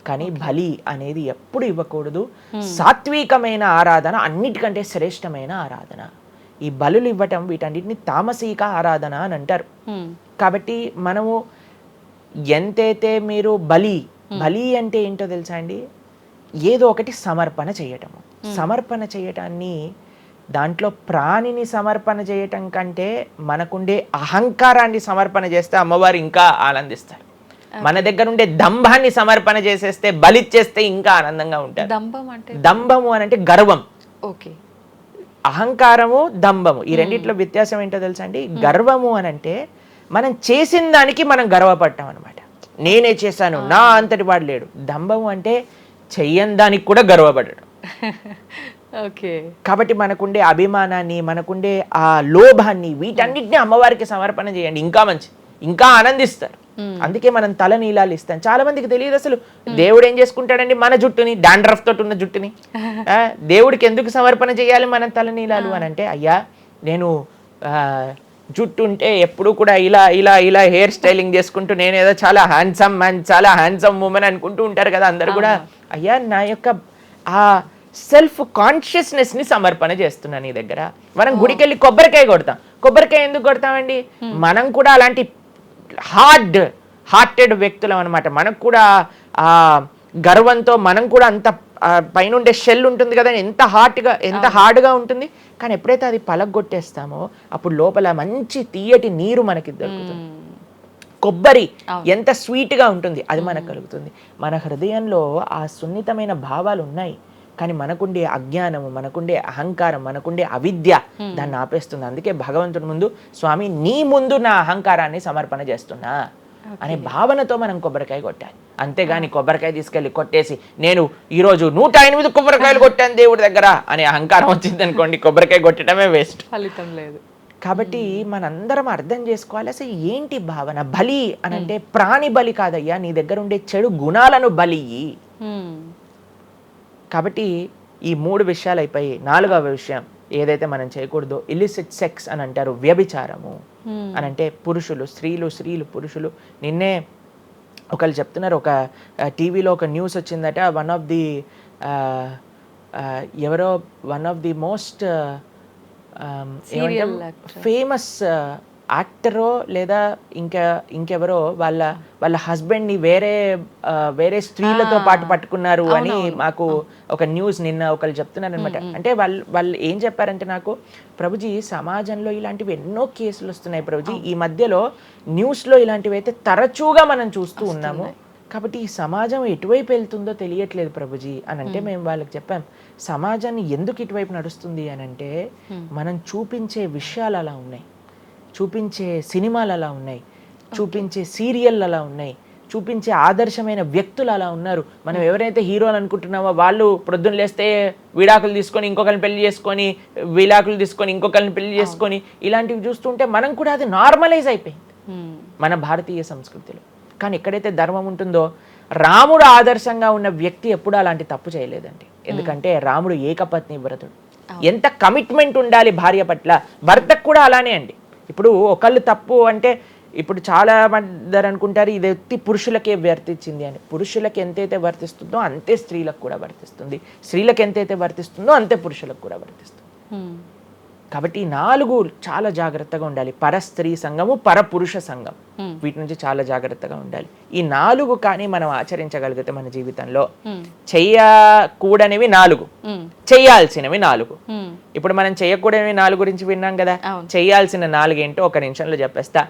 కానీ బలి అనేది ఎప్పుడు ఇవ్వకూడదు. సాత్వికమైన ఆరాధన అన్నిటికంటే శ్రేష్టమైన ఆరాధన. ఈ బలులు ఇవ్వటం వీటన్నిటిని తామసీక ఆరాధన అని అంటారు. కాబట్టి మనము ఎంతైతే మీరు బలి అంటే ఏంటో తెలుసా అండి, ఏదో ఒకటి సమర్పణ చేయటము. సమర్పణ చేయటాన్ని, దాంట్లో ప్రాణిని సమర్పణ చేయటం కంటే మనకుండే అహంకారాన్ని సమర్పణ చేస్తే అమ్మవారు ఇంకా ఆనందిస్తారు. మన దగ్గర ఉండే దంభాన్ని సమర్పణ చేసేస్తే, బలిచ్చేస్తే ఇంకా ఆనందంగా ఉంటారు. దంభము అని అంటే గర్వం. ఓకే. అహంకారము, దంభము, ఈ రెండిట్లో వ్యత్యాసం ఏంటో తెలుసా అండి? గర్వము అని అంటే మనం చేసిన దానికి మనం గర్వపడటం అనమాట. నేనే చేశాను, నా అంతటి వాడు లేడు. దంభము అంటే చెయ్యని దానికి కూడా గర్వపడటం. ఓకే. కాబట్టి మనకుండే అభిమానాన్ని, మనకుండే ఆ లోభాన్ని, వీటన్నిటిని అమ్మవారికి సమర్పణ చేయండి, ఇంకా మంచి, ఇంకా ఆనందిస్తారు. అందుకే మనం తల నీలాలు ఇస్తాం. చాలా మందికి తెలియదు అసలు దేవుడు ఏం చేసుకుంటాడండి మన జుట్టుని, డాండ్రఫ్ తోటి ఉన్న జుట్టుని. దేవుడికి ఎందుకు సమర్పణ చేయాలి మనం తల నీలాలు అని అంటే, అయ్యా నేను జుట్టు ఉంటే ఎప్పుడు కూడా ఇలా ఇలా ఇలా హెయిర్ స్టైలింగ్ చేసుకుంటూ నేనేదో చాలా హ్యాండ్సమ్ మ్యాన్, చాలా హ్యాండ్సమ్ ఉమెన్ అనుకుంటూ ఉంటారు కదా అందరు కూడా. అయ్యా నా యొక్క ఆ సెల్ఫ్ కాన్షియస్నెస్ ని సమర్పణ చేస్తున్నా నీ దగ్గర. మనం గుడికి వెళ్ళి కొబ్బరికాయ కొడతాం. కొబ్బరికాయ ఎందుకు కొడతామండి? మనం కూడా అలాంటి హార్టెడ్ వ్యక్తులం అనమాట. మనకు కూడా ఆ గర్వంతో మనం కూడా అంత పైన ఉండే షెల్ ఉంటుంది కదా, ఎంత హార్డ్గా ఉంటుంది. కానీ ఎప్పుడైతే అది పలగొట్టేస్తామో అప్పుడు లోపల మంచి తీయటి నీరు మనకి దొరుకుతుంది. కొబ్బరి ఎంత స్వీట్గా ఉంటుంది, అది మనకు కలుగుతుంది. మన హృదయంలో ఆ సున్నితమైన భావాలు ఉన్నాయి, కానీ మనకుండే అజ్ఞానము, మనకుండే అహంకారం, మనకుండే అవిద్య దాన్ని ఆపేస్తుంది. అందుకే భగవంతుడి ముందు, స్వామి నీ ముందు నా అహంకారాన్ని సమర్పణ చేస్తున్నా అనే భావనతో మనం కొబ్బరికాయ కొట్టాలి. అంతేగాని కొబ్బరికాయ తీసుకెళ్ళి కొట్టేసి నేను ఈరోజు 108 కొబ్బరికాయలు కొట్టాను దేవుడి దగ్గర అనే అహంకారం వచ్చింది అనుకోండి, కొబ్బరికాయ కొట్టడమే వేస్ట్, ఫలితం లేదు. కాబట్టి మనందరం అర్థం చేసుకోవాలి అసలు ఏంటి భావన. బలి అని అంటే ప్రాణి బలి కాదయ్యా, నీ దగ్గర ఉండే చెడు గుణాలను బలి. కాబట్టి ఈ 3 విషయాలు అయిపోయి 4వ విషయం ఏదైతే మనం చేయకూడదో, ఇలిసిట్ సెక్స్ అని అంటారు, వ్యభిచారము అని అంటే పురుషులు స్త్రీలు పురుషులు. నిన్నే ఒకళ్ళు చెప్తున్నారు, ఒక టీవీలో ఒక న్యూస్ వచ్చిందట, one of the most famous యాక్టరో లేదా ఇంకెవరో వాళ్ళ హస్బెండ్ని వేరే స్త్రీలతో పాటు పట్టుకున్నారు అని మాకు ఒక న్యూస్ నిన్న ఒకళ్ళు చెప్తున్నారు అనమాట. అంటే వాళ్ళు ఏం చెప్పారంటే నాకు, ప్రభుజీ సమాజంలో ఇలాంటివి ఎన్నో కేసులు వస్తున్నాయి ప్రభుజీ, ఈ మధ్యలో న్యూస్లో ఇలాంటివి అయితే తరచుగా మనం చూస్తూ ఉన్నాము. కాబట్టి ఈ సమాజం ఎటువైపు వెళ్తుందో తెలియట్లేదు ప్రభుజీ అని అంటే మేము వాళ్ళకి చెప్పాం, సమాజాన్ని ఎందుకు ఇటువైపు నడుస్తుంది అని అంటే మనం చూపించే విషయాలు అలా ఉన్నాయి, చూపించే సినిమాలు అలా ఉన్నాయి, చూపించే సీరియల్ అలా ఉన్నాయి, చూపించే ఆదర్శమైన వ్యక్తులు అలా ఉన్నారు. మనం ఎవరైతే హీరోలు అనుకుంటున్నామో వాళ్ళు ప్రొద్దున లేస్తే విడాకులు తీసుకొని ఇంకొకరిని పెళ్లి చేసుకొని, విడాకులు తీసుకొని ఇంకొకరిని పెళ్లి చేసుకొని, ఇలాంటివి చూస్తుంటే మనం కూడా అది నార్మలైజ్ అయిపోయింది మన భారతీయ సంస్కృతిలో. కానీ ఎక్కడైతే ధర్మం ఉంటుందో, రాముడు ఆదర్శంగా ఉన్న వ్యక్తి ఎప్పుడూ అలాంటి తప్పు చేయలేదండి. ఎందుకంటే రాముడు ఏకపత్ని వ్రతుడు. ఎంత కమిట్మెంట్ ఉండాలి భార్య పట్ల, భర్తకు కూడా అలానే అండి. ఇప్పుడు ఒకళ్ళు తప్పు అంటే, ఇప్పుడు చాలా మంది అనుకుంటారు ఇది ఎత్తి పురుషులకే వర్తించింది అని. పురుషులకు ఎంతైతే వర్తిస్తుందో అంతే స్త్రీలకు కూడా వర్తిస్తుంది, స్త్రీలకు ఎంతైతే వర్తిస్తుందో అంతే పురుషులకు కూడా వర్తిస్తుంది. కాబట్టి ఈ 4 చాలా జాగ్రత్తగా ఉండాలి. పరస్త్రీ సంఘము, పరపురుష సంఘం, వీటి నుంచి చాలా జాగ్రత్తగా ఉండాలి. ఈ 4 కానీ మనం ఆచరించగలిగితే మన జీవితంలో, చెయ్యకూడనివి 4, చెయ్యాల్సినవి 4. ఇప్పుడు మనం చెయ్యకూడనివి 4 గురించి విన్నాం కదా. చెయ్యాల్సిన 4 ఏంటో ఒక నిమిషంలో చెప్పేస్తా.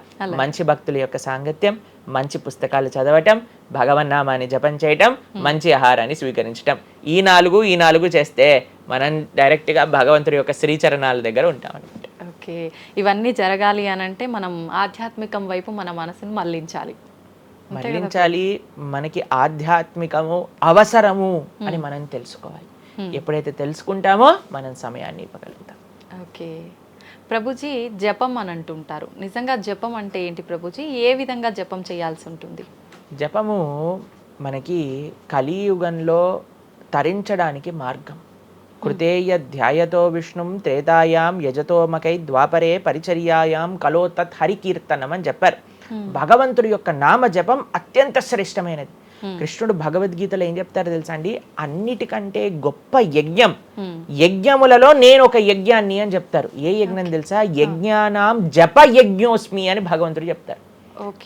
మంచి భక్తుల యొక్క సాంగత్యం, మంచి పుస్తకాలు చదవటం, భగవన్నామాన్ని జపం చేయటం, మంచి ఆహారాన్ని స్వీకరించటం. ఈ 4 చేస్తే మనం డైరెక్ట్గా భగవంతుడి యొక్క శ్రీచరణాల దగ్గర ఉంటాం అనమాట. ఓకే, ఇవన్నీ జరగాలి అని అంటే మనం ఆధ్యాత్మికం వైపు మన మనసును మళ్ళించాలి. మనకి ఆధ్యాత్మికము అవసరము అని మనం తెలుసుకోవాలి. ఎప్పుడైతే తెలుసుకుంటామో మనం సమయాన్ని ఇవ్వగలుగుతాం. ఓకే ప్రభుజీ, జపం అని అంటుంటారు. నిజంగా జపం అంటే ఏంటి ప్రభుజీ? ఏ విధంగా జపం చేయాల్సి ఉంటుంది? జపము మనకి కలియుగంలో తరించడానికి మార్గం. కృతేయ ధ్యాయతో విష్ణుం త్రేతాయాం యజతోమకై ద్వాపరే పరిచర్యాయాం కలో తత్ హరికీర్తనం అని చెప్పారు. భగవంతుడి యొక్క నామ జపం అత్యంత శ్రేష్టమైనది. కృష్ణుడు భగవద్గీతలో ఏం చెప్తారో తెలుసా అండి? అన్నిటికంటే గొప్ప యజ్ఞం, యజ్ఞములలో నేను ఒక యజ్ఞాన్ని అని చెప్తారు. ఏ యజ్ఞం తెలుసా? యజ్ఞానాం జప యజ్ఞోస్మి అని భగవంతుడు చెప్తారు.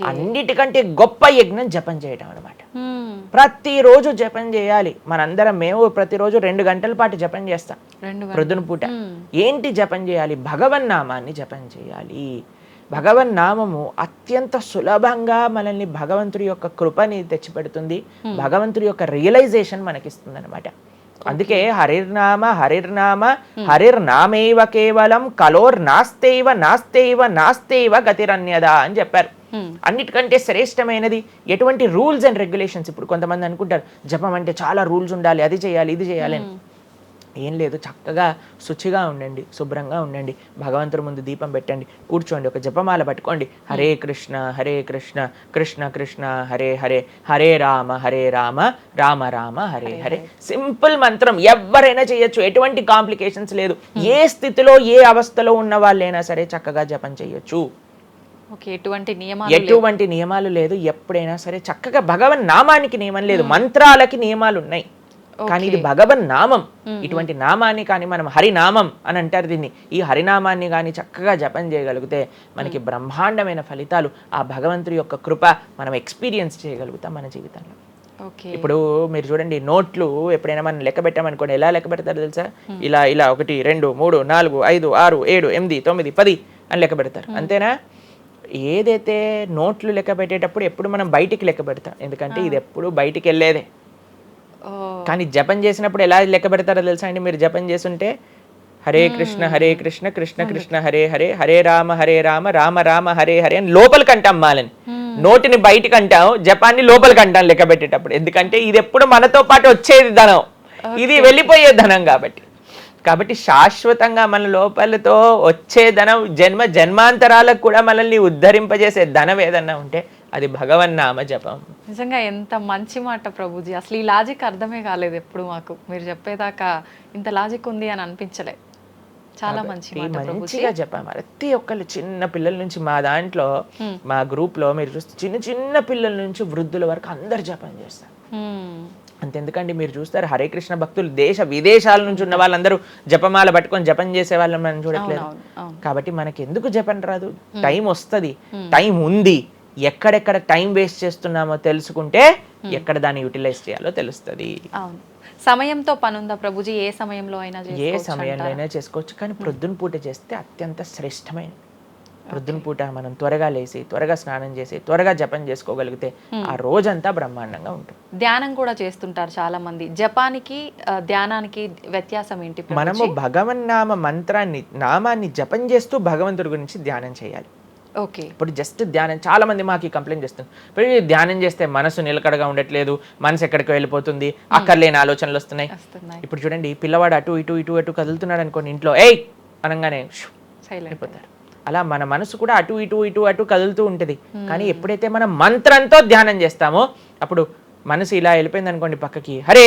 అన్నిటికంటే గొప్ప యజ్ఞం జపం చేయడం అనమాట. ప్రతిరోజు జపం చేయాలి. మేము ప్రతిరోజు 2 గంటల పాటు జపం చేస్తాం ప్రొద్దున పూట. ఏంటి జపం చేయాలి? భగవన్నామాన్ని జపం చేయాలి. భగవన్నామము అత్యంత సులభంగా మనల్ని భగవంతుడి యొక్క కృపని తెచ్చిపెడుతుంది, భగవంతుడి యొక్క రియలైజేషన్ మనకిస్తుంది అనమాట. అందుకే హరిర్నామ హరిర్నామ హరిర్నామేవ కేవలం కలోర్ నాస్తేవ నాస్తేవ నాస్తేవ గతిరన్యదా అని చెప్పారు. అన్నిటికంటే శ్రేష్టమైనది ఎటువంటి రూల్స్ అండ్ రెగ్యులేషన్స్. ఇప్పుడు కొంతమంది అనుకుంటారు జపం అంటే చాలా రూల్స్ ఉండాలి, అది చేయాలి ఇది చేయాలి అని. ఏం లేదు, చక్కగా శుచిగా ఉండండి, శుభ్రంగా ఉండండి, భగవంతుడి ముందు దీపం పెట్టండి, కూర్చోండి, ఒక జపమాల పట్టుకోండి. హరే కృష్ణ కృష్ణ కృష్ణ హరే హరే, హరే రామ రామ రామ హరే హరే. సింపుల్ మంత్రం, ఎవరైనా చేయొచ్చు, ఎటువంటి కాంప్లికేషన్స్ లేదు. ఏ స్థితిలో ఏ అవస్థలో ఉన్న వాళ్ళైనా సరే చక్కగా జపం చేయొచ్చు. ఎటువంటి నియమాలు లేదు. ఎప్పుడైనా సరే చక్కగా భగవన్ నామానికి నియమం లేదు, మంత్రాలకి నియమాలు ఉన్నాయి, కానీ ఇది భగవన్ నామం. ఇటువంటి నామాన్ని కానీ మనం హరినామం అని అంటారు దీన్ని. ఈ హరినామాన్ని కానీ చక్కగా జపం చేయగలిగితే మనకి బ్రహ్మాండమైన ఫలితాలు, ఆ భగవంతుడి యొక్క కృప మనం ఎక్స్పీరియన్స్ చేయగలుగుతాం మన జీవితంలో. ఇప్పుడు మీరు చూడండి, నోట్లు ఎప్పుడైనా మనం లెక్క పెట్టామనుకోండి, ఎలా లెక్క పెడతారు తెలుసా? ఇలా 1 2 3 4 5 6 7 8 9 10 అని లెక్క పెడతారు, అంతేనా? ఏదైతే నోట్లు లెక్క పెట్టేటప్పుడు ఎప్పుడు మనం బయటికి లెక్క పెడతాం, ఎందుకంటే ఇది ఎప్పుడు బయటికి వెళ్ళేదే. కానీ జపం చేసినప్పుడు ఎలా లెక్క పెడతారో తెలుసా అండి? మీరు జపం చేస్తుంటే హరే కృష్ణ కృష్ణ కృష్ణ హరే హరే, హరే రామ రామ రామ హరే హరే అని లోపలికి అంటాం మాలని. నోటిని బయటికి అంటాం, జపాన్ని లోపలికి అంటాం లెక్క పెట్టేటప్పుడు. ఎందుకంటే ఇది ఎప్పుడు మనతో పాటు వచ్చేది ధనం, ఇది వెళ్ళిపోయే ధనం. కాబట్టి శాశ్వతంగా మన లోపలతో వచ్చే ధనం, జన్మాంతరాలకు కూడా మనల్ని ఉద్ధరింపజేసే ధనం ఏదన్నా ఉంటే అది భగవన్నామ జపం. నిజంగా ఎంత మంచి మాట ప్రభుజీ. అసలు ఈ లాజిక్ అర్థమే కాలేదు ఎప్పుడు మాకు. మీరు చెప్పేదాకా ఇంత లాజిక్ ఉంది అని అనిపించలే. చాలా మంచిగా చెప్పాము. ప్రతి ఒక్కళ్ళు చిన్న పిల్లల నుంచి, మా దాంట్లో మా గ్రూప్ లో మీరు చూస్తే చిన్న పిల్లల నుంచి వృద్ధుల వరకు అందరు జపం చేస్తారు. అంతెందుకండి, మీరు చూస్తారు హరే కృష్ణ భక్తులు దేశ విదేశాల నుంచి ఉన్న వాళ్ళందరూ జపమాల పట్టుకొని జపం చేసే వాళ్ళని మనం చూడట్లేదు. కాబట్టి మనకి ఎందుకు జపం రాదు? టైం వస్తుంది, టైం ఉంది. ఎక్కడెక్కడ టైం వేస్ట్ చేస్తున్నామో తెలుసుకుంటే ఎక్కడ దాన్ని యూటిలైజ్ చేయాలో తెలుస్తుంది. సమయంతో పని ఉందా ప్రభుజీ? ఏ సమయంలో అయినా చేసుకోవచ్చు, కానీ ప్రొద్దున పూట చేస్తే అత్యంత శ్రేష్టమైనది. ప్రొద్దున పూట మనం త్వరగా లేసి, త్వరగా స్నానం చేసి, త్వరగా జపం చేసుకోగలిగితే ఆ రోజంతా బ్రహ్మాండంగా ఉంటుంది. ధ్యానం కూడా చేస్తుంటారు చాలా మంది. జపానికి ధ్యానానికి వ్యత్యాసం ఏంటి? మనము భగవన్నామ మంత్రాన్ని, నామాన్ని జపం చేస్తూ భగవంతుడి గురించి ధ్యానం చేయాలి. ఓకే. ఇప్పుడు జస్ట్ ధ్యానం, చాలా మంది మాకు కంప్లైంట్ చేస్తుంది, ఇప్పుడు ఈ ధ్యానం చేస్తే మనసు నిలకడగా ఉండట్లేదు, మనసు ఎక్కడికి వెళ్ళిపోతుంది, అక్కర్లేని ఆలోచనలు వస్తున్నాయి. ఇప్పుడు చూడండి, పిల్లవాడు అటు ఇటు ఇటు అటు కదులుతున్నాడు అనుకోండి, ఇంట్లో ఏయ్ అనగానే అయిపోతారు. అలా మన మనసు కూడా అటు ఇటు ఇటు అటు కదులుతూ ఉంటుంది. కానీ ఎప్పుడైతే మనం మంత్రంతో ధ్యానం చేస్తామో అప్పుడు మనసు ఇలా వెళ్ళిపోయింది అనుకోండి పక్కకి, హరే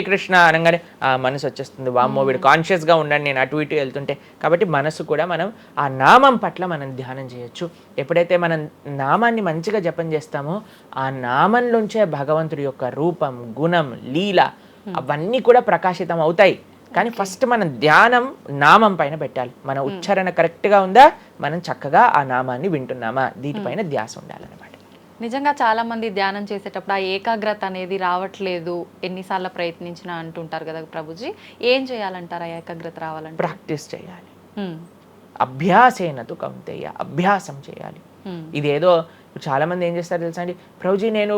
కృష్ణ అనగానే ఆ మనసు వచ్చేస్తుంది, వామ్మో వీడు కాన్షియస్గా ఉండండి నేను అటు ఇటు వెళ్తుంటే. కాబట్టి మనసు కూడా మనం ఆ నామం పట్ల మనం ధ్యానం చేయొచ్చు. ఎప్పుడైతే మనం నామాన్ని మంచిగా జపం చేస్తామో ఆ నామంలోంచే భగవంతుడి యొక్క రూపం, గుణం, లీల అవన్నీ కూడా ప్రకాశితం అవుతాయి. కానీ ఫస్ట్ మనం ధ్యానం నామం పైన పెట్టాలి. మన ఉచ్చారణ కరెక్ట్గా ఉందా, మనం చక్కగా ఆ నామాన్ని వింటున్నామా, దీనిపైన ధ్యాస ఉండాలన్నమాట. నిజంగా చాలా మంది ధ్యానం చేసేటప్పుడు ఆ ఏకాగ్రత అనేది రావట్లేదు, ఎన్నిసార్లు ప్రయత్నించినా అంటుంటారు కదా ప్రభుజీ, ఏం చేయాలంటారు ఆ ఏకాగ్రత రావాలంటే? ప్రాక్టీస్ చేయాలి. అభ్యాసేనతు కౌంతేయ, అభ్యాసం చేయాలి. ఇదేదో చాలా మంది ఏం చేస్తారు తెలుసా అండి, ప్రభుజీ నేను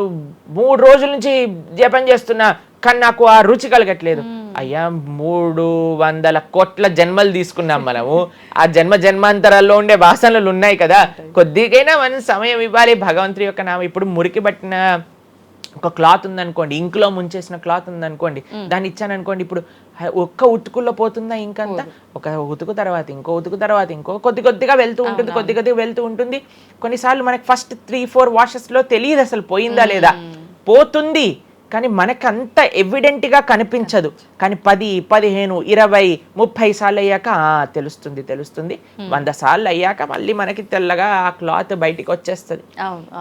3 రోజుల నుంచి జపం చేస్తున్నా కానీ నాకు ఆ రుచి కలగట్లేదు. అయ్యా 300 కోట్ల జన్మలు తీసుకున్నాం మనము, ఆ జన్మాంతరాల్లో ఉండే వాసనలు ఉన్నాయి కదా, కొద్దిగైనా మనం సమయం ఇవ్వాలి భగవంతుడి యొక్క నామం. ఇప్పుడు మురికి పట్టిన ఒక క్లాత్ ఉందనుకోండి, ఇంకులో ముంచేసిన క్లాత్ ఉందనుకోండి, దాన్ని ఇచ్చాననుకోండి, ఇప్పుడు ఒక్క ఉతుకుల్లో పోతుందా ఇంకంతా? ఒక ఉతుకు తర్వాత ఇంకో ఉతుకు తర్వాత ఇంకో కొద్దిగా వెళ్తూ ఉంటుంది, కొద్దిగా వెళ్తూ ఉంటుంది. కొన్నిసార్లు మనకి ఫస్ట్ 3-4 వాషెస్లో తెలియదు అసలు పోయిందా లేదా, పోతుంది కానీ మనకంత ఎవిడెంట్గా కనిపించదు. కానీ 10, 15, 20, 30 సార్లు అయ్యాక తెలుస్తుంది. 100 సార్లు అయ్యాక మళ్ళీ మనకి తెల్లగా ఆ క్లాత్ బయటికి వచ్చేస్తుంది.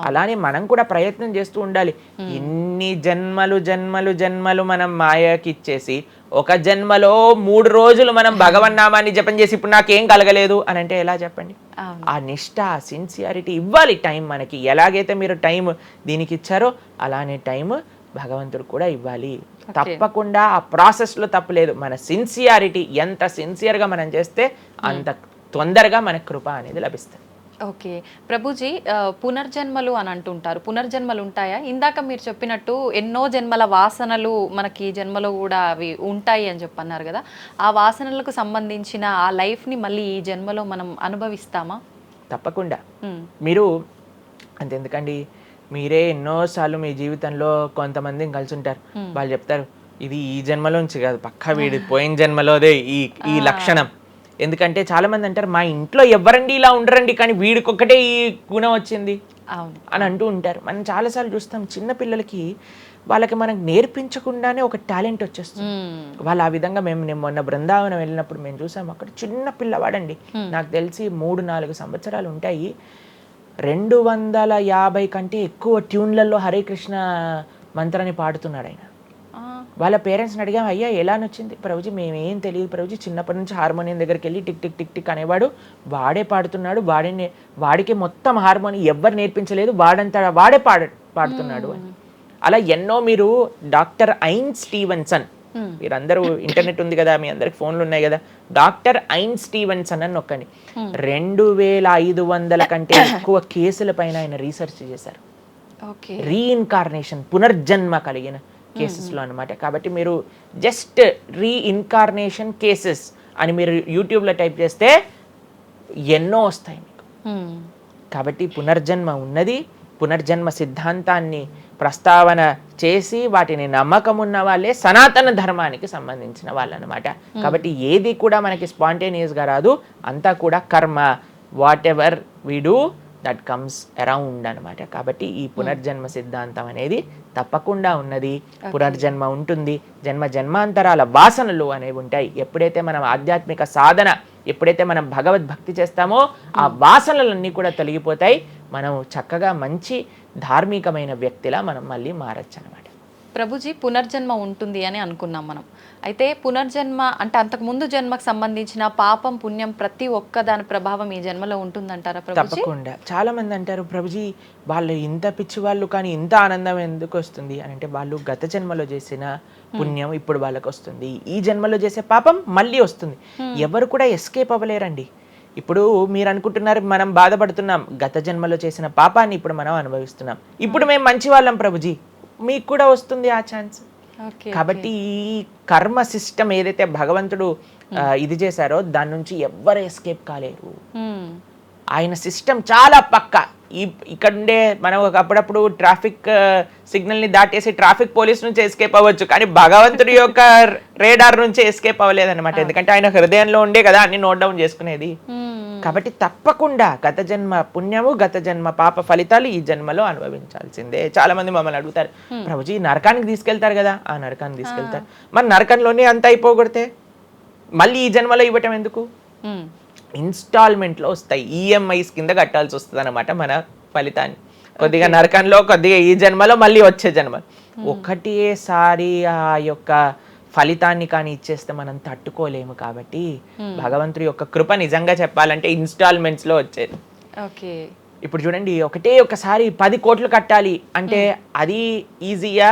అలానే మనం కూడా ప్రయత్నం చేస్తూ ఉండాలి. ఎన్ని జన్మలు మనం మాయకి ఇచ్చేసి ఒక జన్మలో 3 రోజులు మనం భగవన్నామాన్ని జపం చేసి ఇప్పుడు నాకేం కలగలేదు అని అంటే ఎలా చెప్పండి? ఆ నిష్ఠ, సిన్సియారిటీ ఇవ్వాలి టైం మనకి. ఎలాగైతే మీరు టైం దీనికి ఇచ్చారో అలానే టైం భగవంతుడు కూడా ఇవ్వాలి. తప్పకుండా ఆ ప్రాసెస్లో తప్పలేదు. మన సిన్సియారిటీ ఎంత సిన్సియర్గా మనం చేస్తే అంత తొందరగా మనకు కృప అనేది లభిస్తుంది. ఓకే ప్రభుజీ, పునర్జన్మలు అని అంటుంటారు, పునర్జన్మలు ఉంటాయా? ఇందాక మీరు చెప్పినట్టు ఎన్నో జన్మల వాసనలు మనకి ఈ జన్మలో కూడా అవి ఉంటాయి అని చెప్పన్నారు కదా, ఆ వాసనలకు సంబంధించిన ఆ లైఫ్ని మళ్ళీ ఈ జన్మలో మనం అనుభవిస్తామా? తప్పకుండా. మీరు అంతెందుకండి, మీరే ఎన్నోసార్లు మీ జీవితంలో కొంతమందిని కలిసి ఉంటారు, వాళ్ళు చెప్తారు ఇది ఈ జన్మలోంచి కాదు, పక్కా వీడి పోయిన జన్మలోదే ఈ లక్షణం. ఎందుకంటే చాలా మంది అంటారు మా ఇంట్లో ఎవరండి ఇలా ఉండరండి కానీ వీడికొక్కటే ఈ గుణం వచ్చింది అని అంటూ ఉంటారు. మనం చాలాసార్లు చూస్తాం చిన్న పిల్లలకి, వాళ్ళకి మనకు నేర్పించకుండానే ఒక టాలెంట్ వచ్చేస్తుంది. వాళ్ళు ఆ విధంగా నేను మొన్న బృందావనం వెళ్ళినప్పుడు మేము చూసాము, అక్కడ చిన్న పిల్లవాడండి, నాకు తెలిసి 3-4 సంవత్సరాలు ఉంటాయి, 250 కంటే ఎక్కువ ట్యూన్లలో హరే కృష్ణ మంత్రాన్ని పాడుతున్నాడు ఆయన. వాళ్ళ పేరెంట్స్ని అడిగాం, అయ్యా ఎలా నచ్చింది? ప్రభుజీ మేమేం తెలియదు ప్రభుజీ, చిన్నప్పటి నుంచి హార్మోనియం దగ్గరికి వెళ్ళి టిక్ టిక్ టిక్ టిక్ అనేవాడు, వాడే పాడుతున్నాడు, వాడికి మొత్తం హార్మోనియం ఎవ్వరు నేర్పించలేదు, వాడే పాడుతున్నాడు అని. అలా ఎన్నో, మీరు డాక్టర్ ఐన్ స్టీవెన్సన్, మీరందరూ ఇంటర్నెట్ ఉంది కదా, మీ అందరికి ఫోన్లు ఉన్నాయి కదా, డాక్టర్ ఐన్ స్టీవెన్సన్ అని నొక్కండి. 2500 కంటే ఎక్కువ కేసుల పైన ఆయన రీసెర్చ్ చేశారు. రీఇన్కార్నేషన్, పునర్జన్మ కలిగిన కేసెస్లో అనమాట. కాబట్టి మీరు జస్ట్ రీఇన్కార్నేషన్ కేసెస్ అని మీరు యూట్యూబ్లో టైప్ చేస్తే ఎన్నో వస్తాయి మీకు. కాబట్టి పునర్జన్మ ఉన్నది. పునర్జన్మ సిద్ధాంతాన్ని ప్రస్తావన చేసి వాటిని నమ్మకం ఉన్న వాళ్ళే సనాతన ధర్మానికి సంబంధించిన వాళ్ళు అనమాట. కాబట్టి ఏది కూడా మనకి స్పాంటేనియస్గా రాదు, అంతా కూడా కర్మ, what ever we do that comes around అనమాట. కాబట్టి ఈ పునర్జన్మ సిద్ధాంతం అనేది తప్పకుండా ఉన్నది. పునర్జన్మ ఉంటుంది, జన్మాంతరాల వాసనలు అనేవి ఉంటాయి. ఎప్పుడైతే మనం ఆధ్యాత్మిక సాధన, ఎప్పుడైతే మనం భగవద్భక్తి చేస్తామో ఆ వాసనలన్నీ కూడా తొలగిపోతాయి. మనం చక్కగా మంచి ధార్మికమైన వ్యక్తిలా మనం మళ్ళీ మారచ్చు అనమాట. ప్రభుజీ, పునర్జన్మ ఉంటుంది అని అనుకున్నాం మనం. అయితే పునర్జన్మ అంటే అంతకుముందు జన్మకు సంబంధించిన పాపం పుణ్యం ప్రతి ఒక్క దాని ప్రభావం ఈ జన్మలో ఉంటుందంటారా ప్రభుజీ? తప్పకుండా. చాలా మంది అంటారు ప్రభుజీ వాళ్ళు ఇంత పిచ్చి వాళ్ళు కానీ ఇంత ఆనందం ఎందుకు వస్తుంది అని అంటే, వాళ్ళు గత జన్మలో చేసిన పుణ్యం ఇప్పుడు వాళ్ళకి వస్తుంది, ఈ జన్మలో చేసే పాపం మళ్ళీ వస్తుంది. ఎవరు కూడా ఎస్కేప్ అవ్వలేరండి. ఇప్పుడు మీరు అనుకుంటున్నారు మనం బాధపడుతున్నాం, గత జన్మలో చేసిన పాపాన్ని ఇప్పుడు మనం అనుభవిస్తున్నాం, ఇప్పుడు మేము మంచి వాళ్ళం ప్రభుజీ, మీకు కూడా వస్తుంది ఆ ఛాన్స్. కాబట్టి ఈ కర్మ సిస్టమ్ ఏదైతే భగవంతుడు ఇది చేశారో దాని నుంచి ఎవ్వరు ఎస్కేప్ కాలేరు. ఆయన సిస్టమ్ చాలా పక్కా. ఇక్కడ ఉండే మనం అప్పుడప్పుడు ట్రాఫిక్ సిగ్నల్ని దాటేసి ట్రాఫిక్ పోలీస్ నుంచి ఎస్కేప్ అవ్వచ్చు, కానీ భగవంతుడి యొక్క రేడార్ నుంచి ఎస్కేప్ అవ్వలేదన్నమాట. ఎందుకంటే ఆయన హృదయంలో ఉండే కదా అన్ని నోట్ డౌన్ చేసుకునేది. కాబట్టి తప్పకుండా గత జన్మ పుణ్యము గత జన్మ పాప ఫలితాలు ఈ జన్మలో అనుభవించాల్సిందే. చాలా మంది మమ్మల్ని అడుగుతారు, ప్రభుజీ నరకానికి తీసుకెళ్తారు కదా. ఆ నరకానికి తీసుకెళ్తారు, మరి నరకంలోనే అంత అయిపోగొడితే మళ్ళీ ఈ జన్మలో ఇవ్వటం ఎందుకు? ఇన్స్టాల్మెంట్లో వస్తాయి, ఈఎంఐస్ కింద కట్టాల్సి వస్తుంది అనమాట మన ఫలితాన్ని. కొద్దిగా నరకంలో, కొద్దిగా ఈ జన్మలో, మళ్ళీ వచ్చే జన్మ. ఒకటేసారి ఆ యొక్క ఫలితాన్ని కానీ ఇచ్చేస్తే మనం తట్టుకోలేము. కాబట్టి భగవంతుడి యొక్క కృప నిజంగా చెప్పాలంటే ఇన్స్టాల్మెంట్స్లో వచ్చేది. ఓకే, ఇప్పుడు చూడండి, ఒకసారి 10 కోట్లు కట్టాలి అంటే అది ఈజీయా,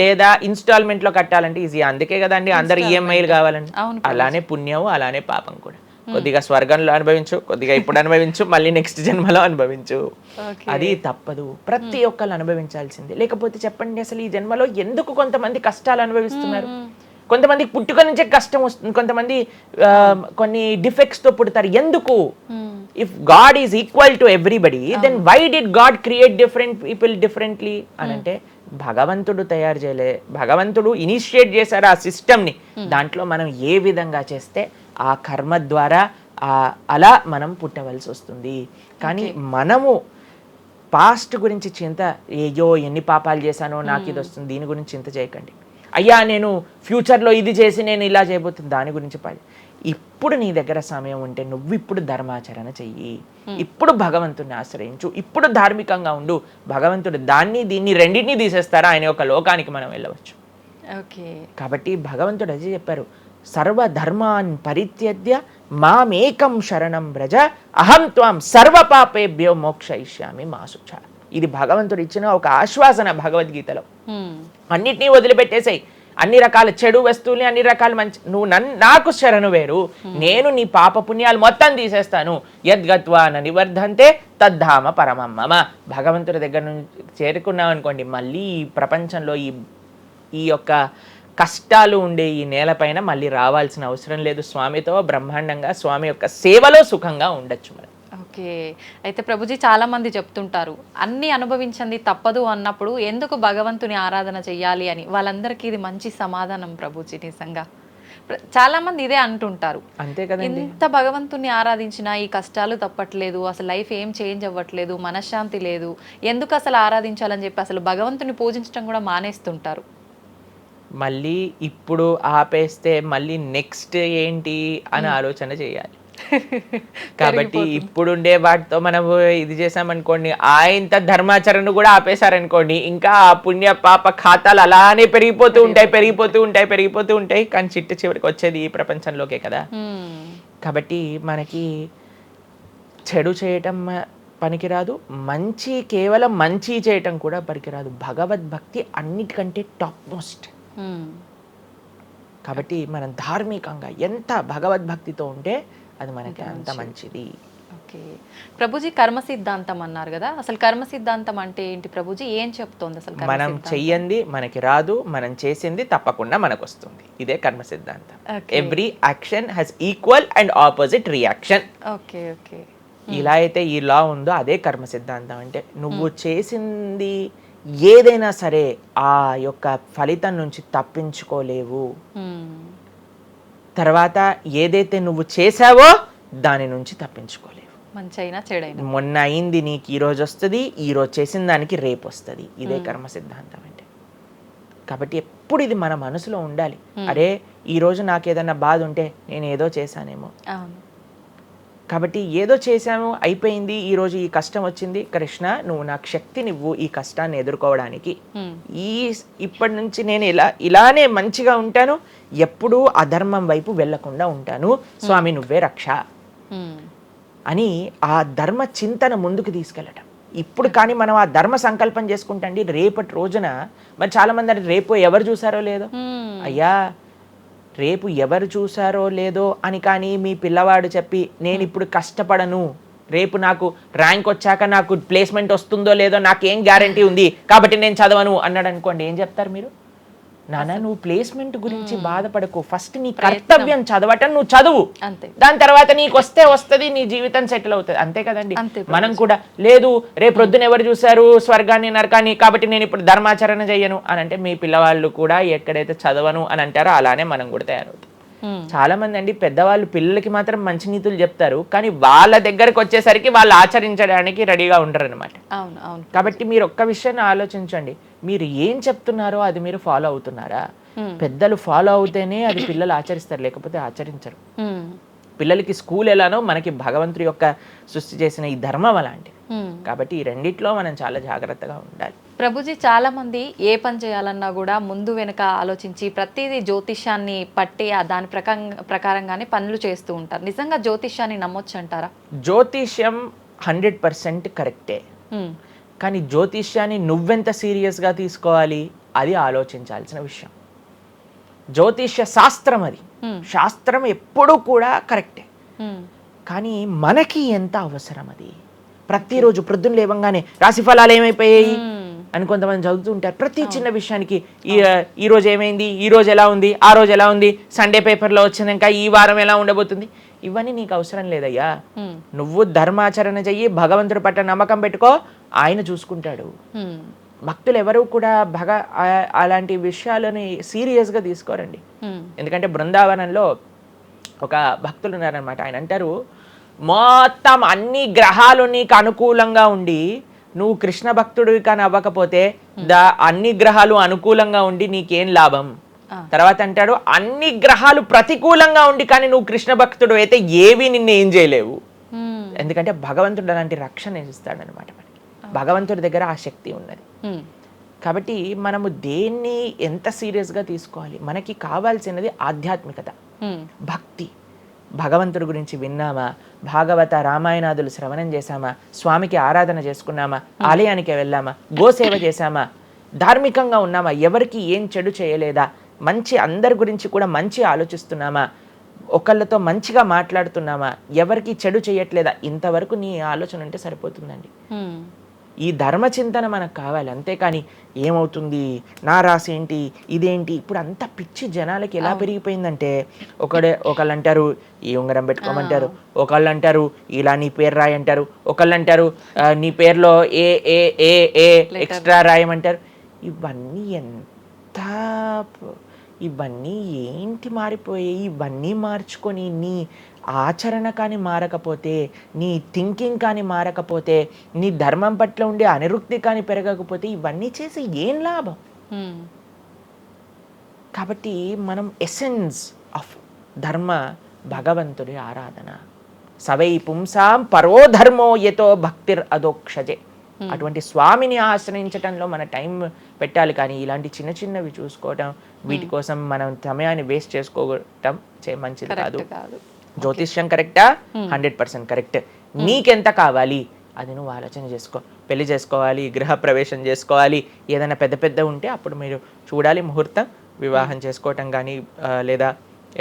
లేదా ఇన్స్టాల్మెంట్ లో కట్టాలంటే ఈజీయా? అందుకే కదండి అందరు ఈఎంఐలు కావాలండి. అలానే పుణ్యం, అలానే పాపం కూడా. కొద్దిగా స్వర్గంలో అనుభవించు, కొద్దిగా ఇప్పుడు అనుభవించు, మళ్ళీ నెక్స్ట్ జన్మలో అనుభవించు. అది తప్పదు, ప్రతి ఒక్కరు అనుభవించాల్సిందే. లేకపోతే చెప్పండి, అసలు ఈ జన్మలో ఎందుకు కొంతమంది కష్టాలు అనుభవిస్తున్నారు? కొంతమందికి పుట్టుక నుంచే కష్టం వస్తుంది, కొంతమంది కొన్ని డిఫెక్ట్స్ తో పుడతారు. ఎందుకు? If God is equal to everybody, then why did God create different people differently అని అంటే భగవంతుడు తయారు చేయలే, భగవంతుడు ఇనిషియేట్ చేశారు ఆ సిస్టమ్ని. దాంట్లో మనం ఏ విధంగా చేస్తే ఆ కర్మ ద్వారా అలా మనం పుట్టవలసి వస్తుంది. కానీ మనము పాస్ట్ గురించి చింత, ఏయో ఎన్ని పాపాలు చేశానో నాకు ఇది వస్తుంది, దీని గురించి చింత చేయకండి. అయ్యా నేను ఫ్యూచర్లో ఇది చేసి నేను ఇలా చేయబోతుంది, దాని గురించి ఇప్పుడు నీ దగ్గర సమయం ఉంటే నువ్వు ఇప్పుడు ధర్మాచరణ చెయ్యి, ఇప్పుడు భగవంతుడిని ఆశ్రయించు, ఇప్పుడు ధార్మికంగా ఉండు. భగవంతుడు దాన్ని దీన్ని రెండింటినీ తీసేస్తారా, ఆయన యొక్క లోకానికి మనం వెళ్ళవచ్చు. కాబట్టి భగవంతుడు అదే చెప్పారు, సర్వధర్మాన్ పరిత్యజ్య మామేకం శరణం వ్రజ అహం త్వాం సర్వ పాపేభ్యో మోక్షయిష్యామి మా శుచ. ఇది భగవంతుడు ఇచ్చిన ఒక ఆశ్వాసన భగవద్గీతలో. అన్నిటినీ వదిలిపెట్టేసాయి, అన్ని రకాల చెడు వస్తువుల్ని, అన్ని రకాల మంచి, నువ్వు నాకు శరణు వేరు, నేను నీ పాప పుణ్యాలు మొత్తం తీసేస్తాను. యద్గత్వా న నివర్ధంతే తద్ధామ పరమం మమ. భగవంతుడి దగ్గర నుంచి చేరుకున్నాం అనుకోండి, మళ్ళీ ఈ ప్రపంచంలో ఈ యొక్క కష్టాలు ఉండే ఈ నేలపైన మళ్ళీ రావాల్సిన అవసరం లేదు. స్వామితో బ్రహ్మాండంగా స్వామి యొక్క సేవలో సుఖంగా ఉండొచ్చు మనం. ఓకే, అయితే ప్రభుజీ చాలా మంది చెప్తుంటారు అన్ని అనుభవించండి తప్పదు అన్నప్పుడు ఎందుకు భగవంతుని ఆరాధన చెయ్యాలి అని. వాళ్ళందరికీ ఇది మంచి సమాధానం ప్రభుజీ. నిజంగా చాలా మంది ఇదే అంటుంటారు, అంతే కదండి, ఎంత భగవంతుని ఆరాధించినా ఈ కష్టాలు తప్పట్లేదు, అసలు లైఫ్ ఏం చేంజ్ అవ్వట్లేదు, మనశ్శాంతి లేదు, ఎందుకు అసలు ఆరాధించాలని చెప్పి అసలు భగవంతుని పూజించడం కూడా మానేస్తుంటారు. మళ్ళీ ఇప్పుడు ఆపేస్తే మళ్ళీ నెక్స్ట్ ఏంటి అని ఆలోచన చేయాలి. కాబట్టి ఇప్పుడుండే వాటితో మనం ఇది చేసామనుకోండి, ఇంత ధర్మాచరణ కూడా ఆపేశారనుకోండి, ఇంకా ఆ పుణ్య పాప ఖాతాలు అలానే పెరిగిపోతూ ఉంటాయి. కానీ చివరికి వచ్చేది ఈ ప్రపంచంలోకే కదా. కాబట్టి మనకి చెడు చేయటం పనికిరాదు, కేవలం మంచి చేయటం కూడా పనికిరాదు. భగవద్భక్తి అన్నిటికంటే టాప్ మోస్ట్. కాబట్టి మనం ధార్మికంగా ఎంత భగవద్భక్తితో ఉంటే అది మనకి అంత మంచిది. ఓకే ప్రభుజీ, కర్మ సిద్ధాంతం అన్నారు కదా, అసలు కర్మ సిద్ధాంతం అంటే ఏంటి ప్రభుజీ? ఏం చెప్తోంది అసలు? మనం చెయ్యంది మనకి రాదు, మనం చేసింది తప్పకుండా మనకు వస్తుంది. ఇదే కర్మ సిద్ధాంతం. Every action has equal and opposite reaction. Okay okay, ఇలా అయితే ఈ లా ఉందో అదే కర్మ సిద్ధాంతం. అంటే నువ్వు చేసింది ఏదైనా సరే ఆ యొక్క ఫలితం నుంచి తప్పించుకోలేవు. తర్వాత ఏదైతే నువ్వు చేసావో దాని నుంచి తప్పించుకోలేవు. మంచైనా చెడైనా, మొన్న అయింది నీకు ఈ రోజు వస్తుంది, ఈ రోజు చేసిన దానికి రేపు వస్తుంది. ఇదే కర్మ సిద్ధాంతం అంటే. కాబట్టి ఎప్పుడు ఇది మన మనసులో ఉండాలి. అరే ఈ రోజు నాకు ఏదైనా బాధ ఉంటే నేను ఏదో చేశానేమో, కాబట్టి ఏదో చేశాము అయిపోయింది, ఈ రోజు ఈ కష్టం వచ్చింది, కృష్ణ నువ్వు నాకు శక్తినివ్వు ఈ కష్టాన్ని ఎదుర్కోవడానికి. ఇప్పటి నుంచి నేను ఇలానే మంచిగా ఉంటాను, ఎప్పుడూ అధర్మం వైపు వెళ్లకుండా ఉంటాను, స్వామి నువ్వే రక్ష అని ఆ ధర్మ చింతన ముందుకు తీసుకెళ్ళటం. ఇప్పుడు కానీ మనం ఆ ధర్మ సంకల్పం చేసుకుంటండి, రేపటి రోజున మరి చాలా మంది రేపు ఎవరు చూసారో లేదో, అయ్యా రేపు ఎవరు చూసారో లేదో అని కానీ మీ పిల్లవాడు చెప్పి నేను ఇప్పుడు కష్టపడను, రేపు నాకు ర్యాంక్ వచ్చాక నాకు ప్లేస్మెంట్ వస్తుందో లేదో నాకేం గ్యారంటీ ఉంది కాబట్టి నేను చదవను అన్నాడు అనుకోండి, ఏం చెప్తారు మీరు? నాన్న నువ్వు ప్లేస్మెంట్ గురించి బాధపడకు, ఫస్ట్ నీ కర్తవ్యం చదవటం నువ్వు చదువు, అంతే. దాని తర్వాత నీకు వస్తుంది, నీ జీవితం సెటిల్ అవుతుంది, అంతే కదండి. అంతే మనం కూడా లేదు రేపు ప్రొద్దున ఎవరు చూశారు స్వర్గాన్ని నరకాన్ని, కాబట్టి నేను ఇప్పుడు ధర్మాచరణ చెయ్యను అని అంటే మీ పిల్లవాళ్ళు కూడా ఎక్కడైతే చదవను అని అంటారో అలానే మనం కూడా తయారవుతాం. చాలా మంది అండి పెద్దవాళ్ళు పిల్లలకి మాత్రం మంచి నీతులు చెప్తారు, కానీ వాళ్ళ దగ్గరకు వచ్చేసరికి వాళ్ళు ఆచరించడానికి రెడీగా ఉంటారు అనమాట. కాబట్టి మీరు ఒక్క విషయాన్ని ఆలోచించండి, మీరు ఏం చెప్తున్నారో అది మీరు ఫాలో అవుతున్నారా? పెద్దలు ఫాలో అవుతేనే అది పిల్లలు ఆచరిస్తారు, లేకపోతే ఆచరించరు. పిల్లలకి స్కూల్ ఎలానో మనకి భగవంతుడి యొక్క సృష్టి చేసిన ఈ ధర్మం అలాంటిది. కాబట్టి ఈ రెండిట్లో మనం చాలా జాగ్రత్తగా ఉండాలి. ప్రభుజీ, చాలా మంది ఏ పని చేయాలన్నా కూడా ముందు వెనక ఆలోచించి ప్రతిదీ జ్యోతిష్యాన్ని పట్టి దాని ప్రకారంగానే పనులు చేస్తూ ఉంటారు. నిజంగా జ్యోతిష్యాన్ని నమ్మొచ్చు అంటారా? జ్యోతిష్యం 100% కరెక్టే, కానీ జ్యోతిష్యాన్ని నువ్వెంత సీరియస్గా తీసుకోవాలి అది ఆలోచించాల్సిన విషయం. జ్యోతిష్య శాస్త్రం అది, శాస్త్రం ఎప్పుడూ కూడా కరెక్టే, కానీ మనకి ఎంత అవసరం అది. ప్రతిరోజు ప్రొద్దున లేవంగానే రాశి ఫలాలు ఏమైపోయాయి అని కొంతమంది చదువుతూ ఉంటారు. ప్రతి చిన్న విషయానికి ఈ రోజు ఏమైంది, ఈ రోజు ఎలా ఉంది, ఆ రోజు ఎలా ఉంది, సండే పేపర్లో వచ్చింది, ఇంకా ఈ వారం ఎలా ఉండబోతుంది, ఇవన్నీ నీకు అవసరం లేదయ్యా. నువ్వు ధర్మాచరణ చెయ్యి, భగవంతుడి పట్ల నమ్మకం పెట్టుకో, ఆయన చూసుకుంటాడు. భక్తులు ఎవరు కూడా అలాంటి విషయాలని సీరియస్గా తీసుకోరండి. ఎందుకంటే బృందావనంలో ఒక భక్తులు ఉన్నారనమాట. ఆయన అంటారు, మొత్తం అన్ని గ్రహాలు నీకు అనుకూలంగా ఉండి నువ్వు కృష్ణ భక్తుడివి కానీ అవ్వకపోతే అన్ని గ్రహాలు అనుకూలంగా ఉండి నీకేం లాభం. తర్వాత అంటాడు, అన్ని గ్రహాలు ప్రతికూలంగా ఉండి కానీ నువ్వు కృష్ణ భక్తుడు అయితే ఏవి నిన్ను ఏం చేయలేవు. ఎందుకంటే భగవంతుడు అలాంటి రక్షణ ఇస్తాడు అనమాట. భగవంతుడి దగ్గర ఆ శక్తి ఉన్నది. కాబట్టి మనము దేన్ని ఎంత సీరియస్గా తీసుకోవాలి? మనకి కావాల్సినది ఆధ్యాత్మికత, భక్తి. భగవంతుడి గురించి విన్నామా, భాగవత రామాయణాదులు శ్రవణం చేశామా, స్వామికి ఆరాధన చేసుకున్నామా, ఆలయానికి వెళ్ళామా, గోసేవ చేశామా, ధార్మికంగా ఉన్నామా, ఎవరికి ఏం చెడు చేయలేదా, మంచి అందరి గురించి కూడా మంచి ఆలోచిస్తున్నామా, ఒకళ్ళతో మంచిగా మాట్లాడుతున్నామా, ఎవరికి చెడు చేయట్లేదా, ఇంతవరకు నీ ఆలోచన ఉంటే సరిపోతుందండి. ఈ ధర్మచింతన మనకు కావాలి, అంతేకాని ఏమవుతుంది, నా రాసి ఏంటి, ఇదేంటి. ఇప్పుడు అంత పిచ్చి జనాలకి ఎలా పెరిగిపోయిందంటే, ఒకళ్ళు అంటారు ఈ ఉంగరం పెట్టుకోమంటారు, ఒకళ్ళు అంటారు ఇలా నీ పేరు రాయి అంటారు, ఒకళ్ళు అంటారు నీ పేరులో ఏ ఏ ఏ ఏ ఎక్స్ట్రా రాయమంటారు. ఇవన్నీ ఏంటి మారిపోయాయి? ఇవన్నీ మార్చుకొని నీ ఆచరణ కానీ మారకపోతే, నీ థింకింగ్ కానీ మారకపోతే, నీ ధర్మం పట్ల ఉండే అనిరుక్తి కానీ పెరగకపోతే ఇవన్నీ చేసి ఏం లాభం? కాబట్టి మనం ఎసెన్స్ ఆఫ్ ధర్మ భగవంతుడి ఆరాధన. సవై పుంసాం పరో ధర్మో యతో భక్తిర్ అదోక్షజే. అటువంటి స్వామిని ఆశ్రయించటంలో మన టైం పెట్టాలి, కానీ ఇలాంటి చిన్న చిన్నవి చూసుకోవటం, వీటి కోసం మనం సమయాన్ని వేస్ట్ చేసుకోవటం మంచిది కాదు. జ్యోతిష్యం కరెక్టా? 100% కరెక్ట్. నీకెంత కావాలి అది నువ్వు ఆలోచన చేసుకో. పెళ్లి చేసుకోవాలి, గృహ ప్రవేశం చేసుకోవాలి, ఏదైనా పెద్ద పెద్ద ఉంటే అప్పుడు మీరు చూడాలి ముహూర్తం, వివాహం చేసుకోవటం కానీ లేదా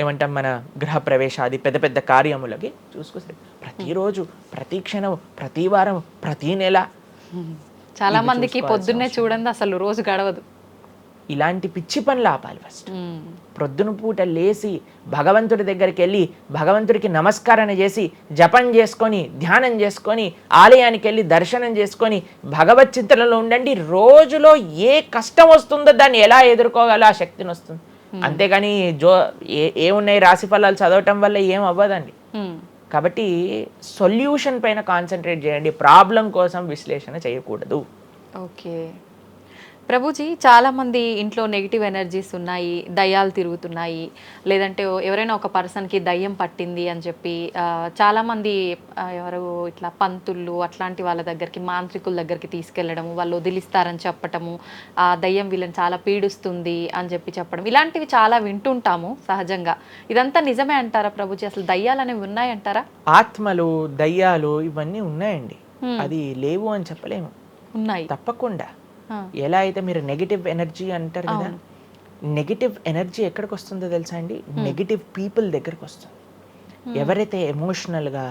ఏమంటాం మన గృహ ప్రవేశాది పెద్ద పెద్ద కార్యములకి చూసుకోవాలి. ప్రతిరోజు, ప్రతి క్షణం, ప్రతి వారం, ప్రతి నెల. చాలా మందికి పొద్దున్నే చూడండి అసలు రోజు గడవదు. ఇలాంటి పిచ్చి పనులు ఆపాలి. ఫస్ట్ ప్రొద్దున పూట లేచి భగవంతుడి దగ్గరికి వెళ్ళి భగవంతుడికి నమస్కారం చేసి జపం చేసుకొని ధ్యానం చేసుకొని ఆలయానికి వెళ్ళి దర్శనం చేసుకొని భగవత్ చింతనలో ఉండండి. రోజులో ఏ కష్టం వస్తుందో దాన్ని ఎలా ఎదుర్కోగల ఆ శక్తిని వస్తుంది. అంతేగాని ఏమున్నాయి రాశి ఫలాలు చదవటం వల్ల ఏం అవ్వదండి. కాబట్టి సొల్యూషన్ పైన కాన్సన్ట్రేట్ చేయండి, ప్రాబ్లం కోసం విశ్లేషణ చేయకూడదు. ఓకే ప్రభుజీ, చాలామంది ఇంట్లో నెగిటివ్ ఎనర్జీస్ ఉన్నాయి, దయ్యాలు తిరుగుతున్నాయి, లేదంటే ఎవరైనా ఒక పర్సన్కి దయ్యం పట్టింది అని చెప్పి చాలామంది ఎవరు ఇట్లా పంతుళ్ళు అట్లాంటి వాళ్ళ దగ్గరికి, మాంత్రికుల దగ్గరికి తీసుకెళ్ళడము, వాళ్ళు వదిలిస్తారని చెప్పటము, ఆ దయ్యం వీళ్ళని చాలా పీడిస్తుంది అని చెప్పడం, ఇలాంటివి చాలా వింటుంటాము సహజంగా. ఇదంతా నిజమే అంటారా ప్రభుజీ? అసలు దయ్యాలు అనేవి ఉన్నాయంటారా? ఆత్మలు, దయ్యాలు ఇవన్నీ ఉన్నాయండి, అది లేవు అని చెప్పలేము. ఉన్నాయి తప్పకుండా. ఎలా అయితే మీరు నెగిటివ్ ఎనర్జీ అంటారు కదా, నెగిటివ్ ఎనర్జీ ఎక్కడికి వస్తుందో తెలుసా అండి? నెగిటివ్ పీపుల్ దగ్గరికి వస్తుంది. ఎవరైతే ఎమోషనల్గా,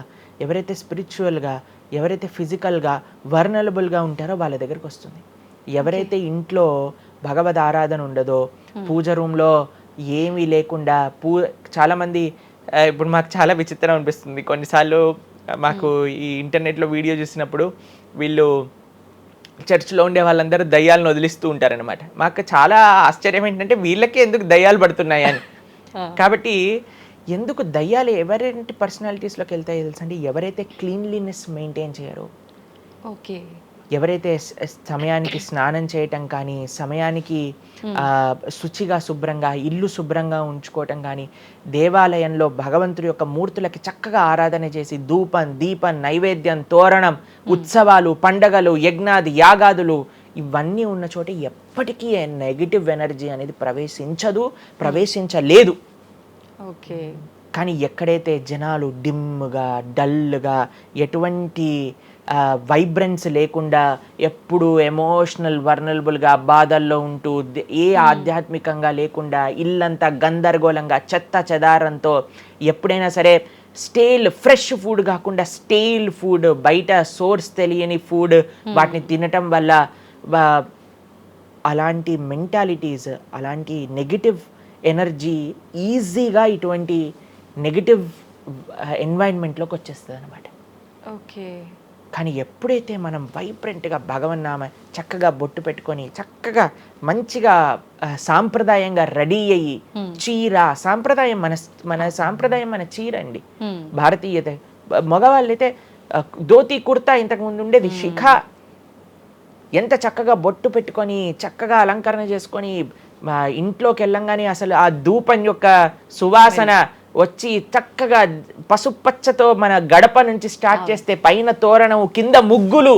ఎవరైతే స్పిరిచువల్గా, ఎవరైతే ఫిజికల్గా వర్నలబుల్గా ఉంటారో వాళ్ళ దగ్గరికి వస్తుంది. ఎవరైతే ఇంట్లో భగవద్ ఆరాధన ఉండదో, పూజ రూమ్లో ఏమీ లేకుండా చాలామంది ఇప్పుడు మాకు చాలా విచిత్రం అనిపిస్తుంది కొన్నిసార్లు మాకు ఈ ఇంటర్నెట్లో వీడియో చూసినప్పుడు వీళ్ళు చర్చ్లో ఉండే వాళ్ళందరూ దయ్యాలను వదిలిస్తూ ఉంటారనమాట. మాకు చాలా ఆశ్చర్యం ఏంటంటే వీళ్ళకే ఎందుకు దయ్యాలు పడుతున్నాయి అని. కాబట్టి ఎందుకు దయ్యాలు ఎవరింటి పర్సనాలిటీస్లోకి వెళ్తాయో తెలుసండి, ఎవరైతే క్లీన్లీనెస్ మెయింటైన్ చేయరో, ఓకే, ఎవరైతే సమయానికి స్నానం చేయటం కానీ, సమయానికి శుచిగా శుభ్రంగా ఇల్లు శుభ్రంగా ఉంచుకోవటం కానీ, దేవాలయంలో భగవంతుడి యొక్క మూర్తులకి చక్కగా ఆరాధన చేసి ధూపం దీపం నైవేద్యం తోరణం ఉత్సవాలు పండగలు యజ్ఞాది యాగాదులు ఇవన్నీ ఉన్న చోట ఎప్పటికీ నెగిటివ్ ఎనర్జీ అనేది ప్రవేశించలేదు. ఓకే. కానీ ఎక్కడైతే జనాలు డిమ్గా డల్గా ఎటువంటి వైబ్రెన్స్ లేకుండా ఎప్పుడు ఎమోషనల్ వర్నరబుల్గా బాధల్లో ఉంటూ ఆధ్యాత్మికంగా లేకుండా ఇల్లంతా గందరగోళంగా చెత్త చెదారంతో ఎప్పుడైనా సరే ఫ్రెష్ ఫుడ్ కాకుండా స్టేల్ ఫుడ్, బయట సోర్స్ తెలియని ఫుడ్ వాటిని తినటం వల్ల అలాంటి మెంటాలిటీస్, అలాంటి నెగిటివ్ ఎనర్జీ ఈజీగా ఇటువంటి నెగిటివ్ ఎన్వైరన్మెంట్లోకి వచ్చేస్తుంది అనమాట. ఓకే. కానీ ఎప్పుడైతే మనం వైబ్రెంట్గా భగవన్నామ చక్కగా బొట్టు పెట్టుకొని చక్కగా మంచిగా సాంప్రదాయంగా రెడీ అయ్యి చీర సాంప్రదాయం మన సాంప్రదాయం మన చీర అండి. భారతీయత మగవాళ్ళైతే ధోతి కుర్తా ఇంతకుముందు ఉండేది, శిఖ ఎంత చక్కగా బొట్టు పెట్టుకొని చక్కగా అలంకరణ చేసుకొని ఇంట్లోకి వెళ్ళంగానే అసలు ఆ ధూపం యొక్క సువాసన వచ్చి చక్కగా పసుపచ్చతో మన గడప నుంచి స్టార్ట్ చేస్తే పైన తోరణం కింద ముగ్గులు,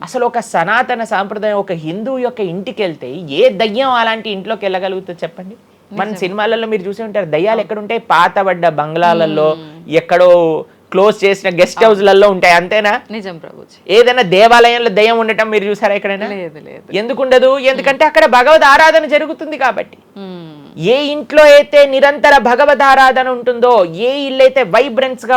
అసలు ఒక సనాతన సాంప్రదాయం ఒక హిందువు యొక్క ఇంటికి వెళ్తే ఏ దయ్యం అలాంటి ఇంట్లోకి వెళ్ళగలుగుతుంది చెప్పండి? మన సినిమాలలో మీరు చూసి ఉంటారు దయ్యాలు ఎక్కడుంటాయి, పాతబడ్డ బంగ్లాలలో ఎక్కడో క్లోజ్ చేసిన గెస్ట్ హౌస్లలో ఉంటాయి, అంతేనా? నిజం ప్రభుజీ. ఏదైనా దేవాలయంలో దయ్యం ఉండటం మీరు చూసారా ఎక్కడైనా? ఎందుకు ఉండదు? ఎందుకంటే అక్కడ భగవద్ ఆరాధన జరుగుతుంది కాబట్టి. ఏ ఇంట్లో అయితే నిరంతర భగవద్ ఆరాధన ఉంటుందో, ఏ ఇల్లు అయితే వైబ్రెన్స్ గా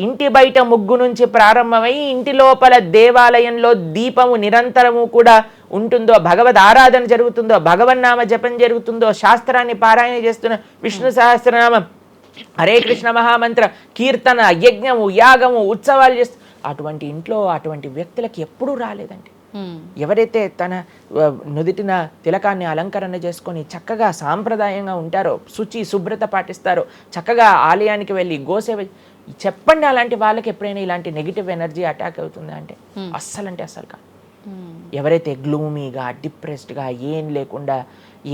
ఇంటి బయట ముగ్గు నుంచి ప్రారంభమై ఇంటి లోపల దేవాలయంలో దీపము నిరంతరము కూడా ఉంటుందో, భగవద్ ఆరాధన జరుగుతుందో, భగవన్నామ జపం జరుగుతుందో, శాస్త్రాన్ని పారాయణ చేస్తున్న విష్ణు సహస్రనామం హరే కృష్ణ మహామంత్ర కీర్తన యజ్ఞము యాగము ఉత్సవాలు చేస్తూ అటువంటి ఇంట్లో అటువంటి వ్యక్తులకి ఎప్పుడూ రాలేదండి. ఎవరైతే తన నుదిటిన తిలకాన్ని అలంకరణ చేసుకొని చక్కగా సాంప్రదాయంగా ఉంటారో, శుచి శుభ్రత పాటిస్తారో, చక్కగా ఆలయానికి వెళ్ళి గోసేవ చెప్పండి, అలాంటి వాళ్ళకి ఎప్పుడైనా ఇలాంటి నెగిటివ్ ఎనర్జీ అటాక్ అవుతుందా అంటే అస్సలు కాదు. ఎవరైతే గ్లూమీగా డిప్రెస్డ్గా ఏం లేకుండా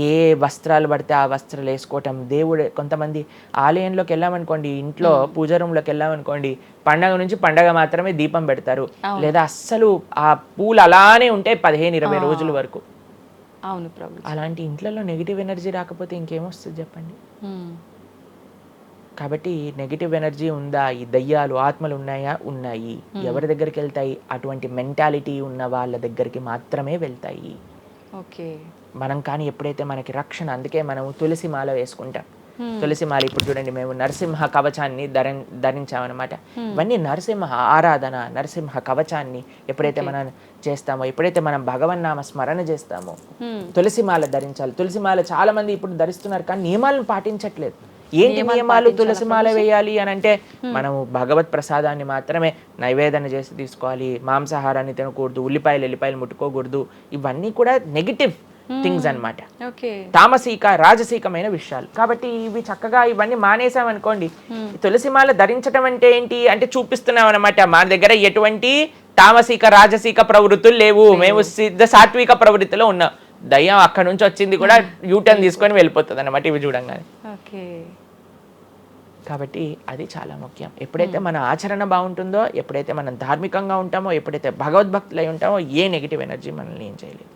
ఏ వస్త్రాలు పడితే ఆ వస్త్రాలు వేసుకోవటం, దేవుడు కొంతమంది ఆలయంలోకి వెళ్ళామనుకోండి, ఇంట్లో పూజ రూమ్లోకి వెళ్ళామనుకోండి, పండగ నుంచి పండగ మాత్రమే దీపం పెడతారు, లేదా అస్సలు ఆ పూలు అలానే ఉంటాయి 15-20 రోజుల వరకు. అవును ప్రభు. అలాంటి ఇంట్లలో నెగిటివ్ ఎనర్జీ రాకపోతే ఇంకేమొస్తుంది చెప్పండి? కాబట్టి నెగిటివ్ ఎనర్జీ ఉందా, ఈ దయ్యాలు ఆత్మలు ఉన్నాయా? ఉన్నాయి. ఎవరి దగ్గరికి వెళ్తాయి? అటువంటి మెంటాలిటీ ఉన్న వాళ్ళ దగ్గరికి మాత్రమే వెళ్తాయి. ఓకే. మనం కానీ ఎప్పుడైతే మనకి రక్షణ, అందుకే మనం తులసి మాల వేసుకుంటాం. తులసి మాల ఇప్పుడు చూడండి, మేము నరసింహ కవచాన్ని ధరించామన్నమాట. ఇవన్నీ నరసింహ ఆరాధన, నరసింహ కవచాన్ని ఎప్పుడైతే మనం చేస్తామో, ఎప్పుడైతే మనం భగవన్నామ స్మరణ చేస్తామో తులసి మాల ధరించాలి. తులసి మాల చాలా మంది ఇప్పుడు ధరిస్తున్నారు కానీ నియమాలను పాటించట్లేదు. ఏంటి నియమాలు? తులసి మాల వేయాలి అని అంటే మనము భగవత్ ప్రసాదాన్ని మాత్రమే నైవేదన చేసి తీసుకోవాలి, మాంసాహారాన్ని తినకూడదు, ఎల్లిపాయలు ముట్టుకోకూడదు. ఇవన్నీ కూడా నెగిటివ్ థింగ్స్ అన్నమాట, తామసిక రాజసీకమైన విషయాలు. కాబట్టి ఇవి చక్కగా ఇవన్నీ మానేసామనుకోండి. తులసిమాల ధరించడం అంటే ఏంటి అంటే చూపిస్తున్నాం అనమాట, మా దగ్గర ఎటువంటి తామసిక రాజసీక ప్రవృత్తులు లేవు, మేము సిద్ధ సాత్విక ప్రవృత్తిలో ఉన్నాం. దయ్యం అక్కడ నుంచి వచ్చింది కూడా యూటర్న్ తీసుకొని వెళ్ళిపోతుంది అన్నమాట ఇవి చూడంగానే. కాబట్టి అది చాలా ముఖ్యం. ఎప్పుడైతే మన ఆచరణ బాగుంటుందో, ఎప్పుడైతే మనం ధార్మికంగా ఉంటామో, ఎప్పుడైతే భగవద్భక్తులై ఉంటామో, ఏ నెగిటివ్ ఎనర్జీ మనల్ని ఏం చేయలేదు.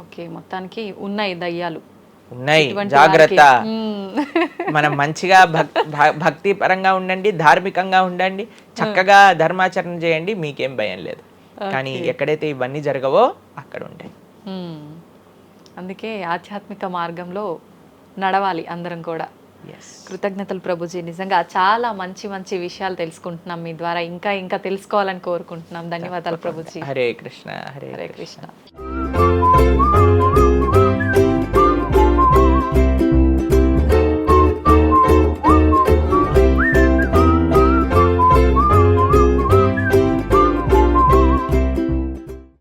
ఓకే, మొత్తానికి ఉన్నాయి దయ్యాలు, ఉన్నాయి, జాగ్రత్త. మనం మంచిగా భక్తి పరంగా ఉండండి, ధార్మికంగా ఉండండి, చక్కగా ధర్మాచరణ చేయండి, మీకేం భయం లేదు. కానీ ఎక్కడైతే ఇవన్నీ జరగవో అక్కడ ఉంటాయి. అందుకే ఆధ్యాత్మిక మార్గంలో నడవాలి అందరం కూడా. కృతజ్ఞతలు ప్రభుజీ, నిజంగా చాలా మంచి మంచి విషయాలు తెలుసుకుంటున్నాం మీ ద్వారా, ఇంకా ఇంకా తెలుసుకోవాలని కోరుకుంటున్నాం. ధన్యవాదాలు ప్రభుజీ. హరే కృష్ణ. హరే కృష్ణ.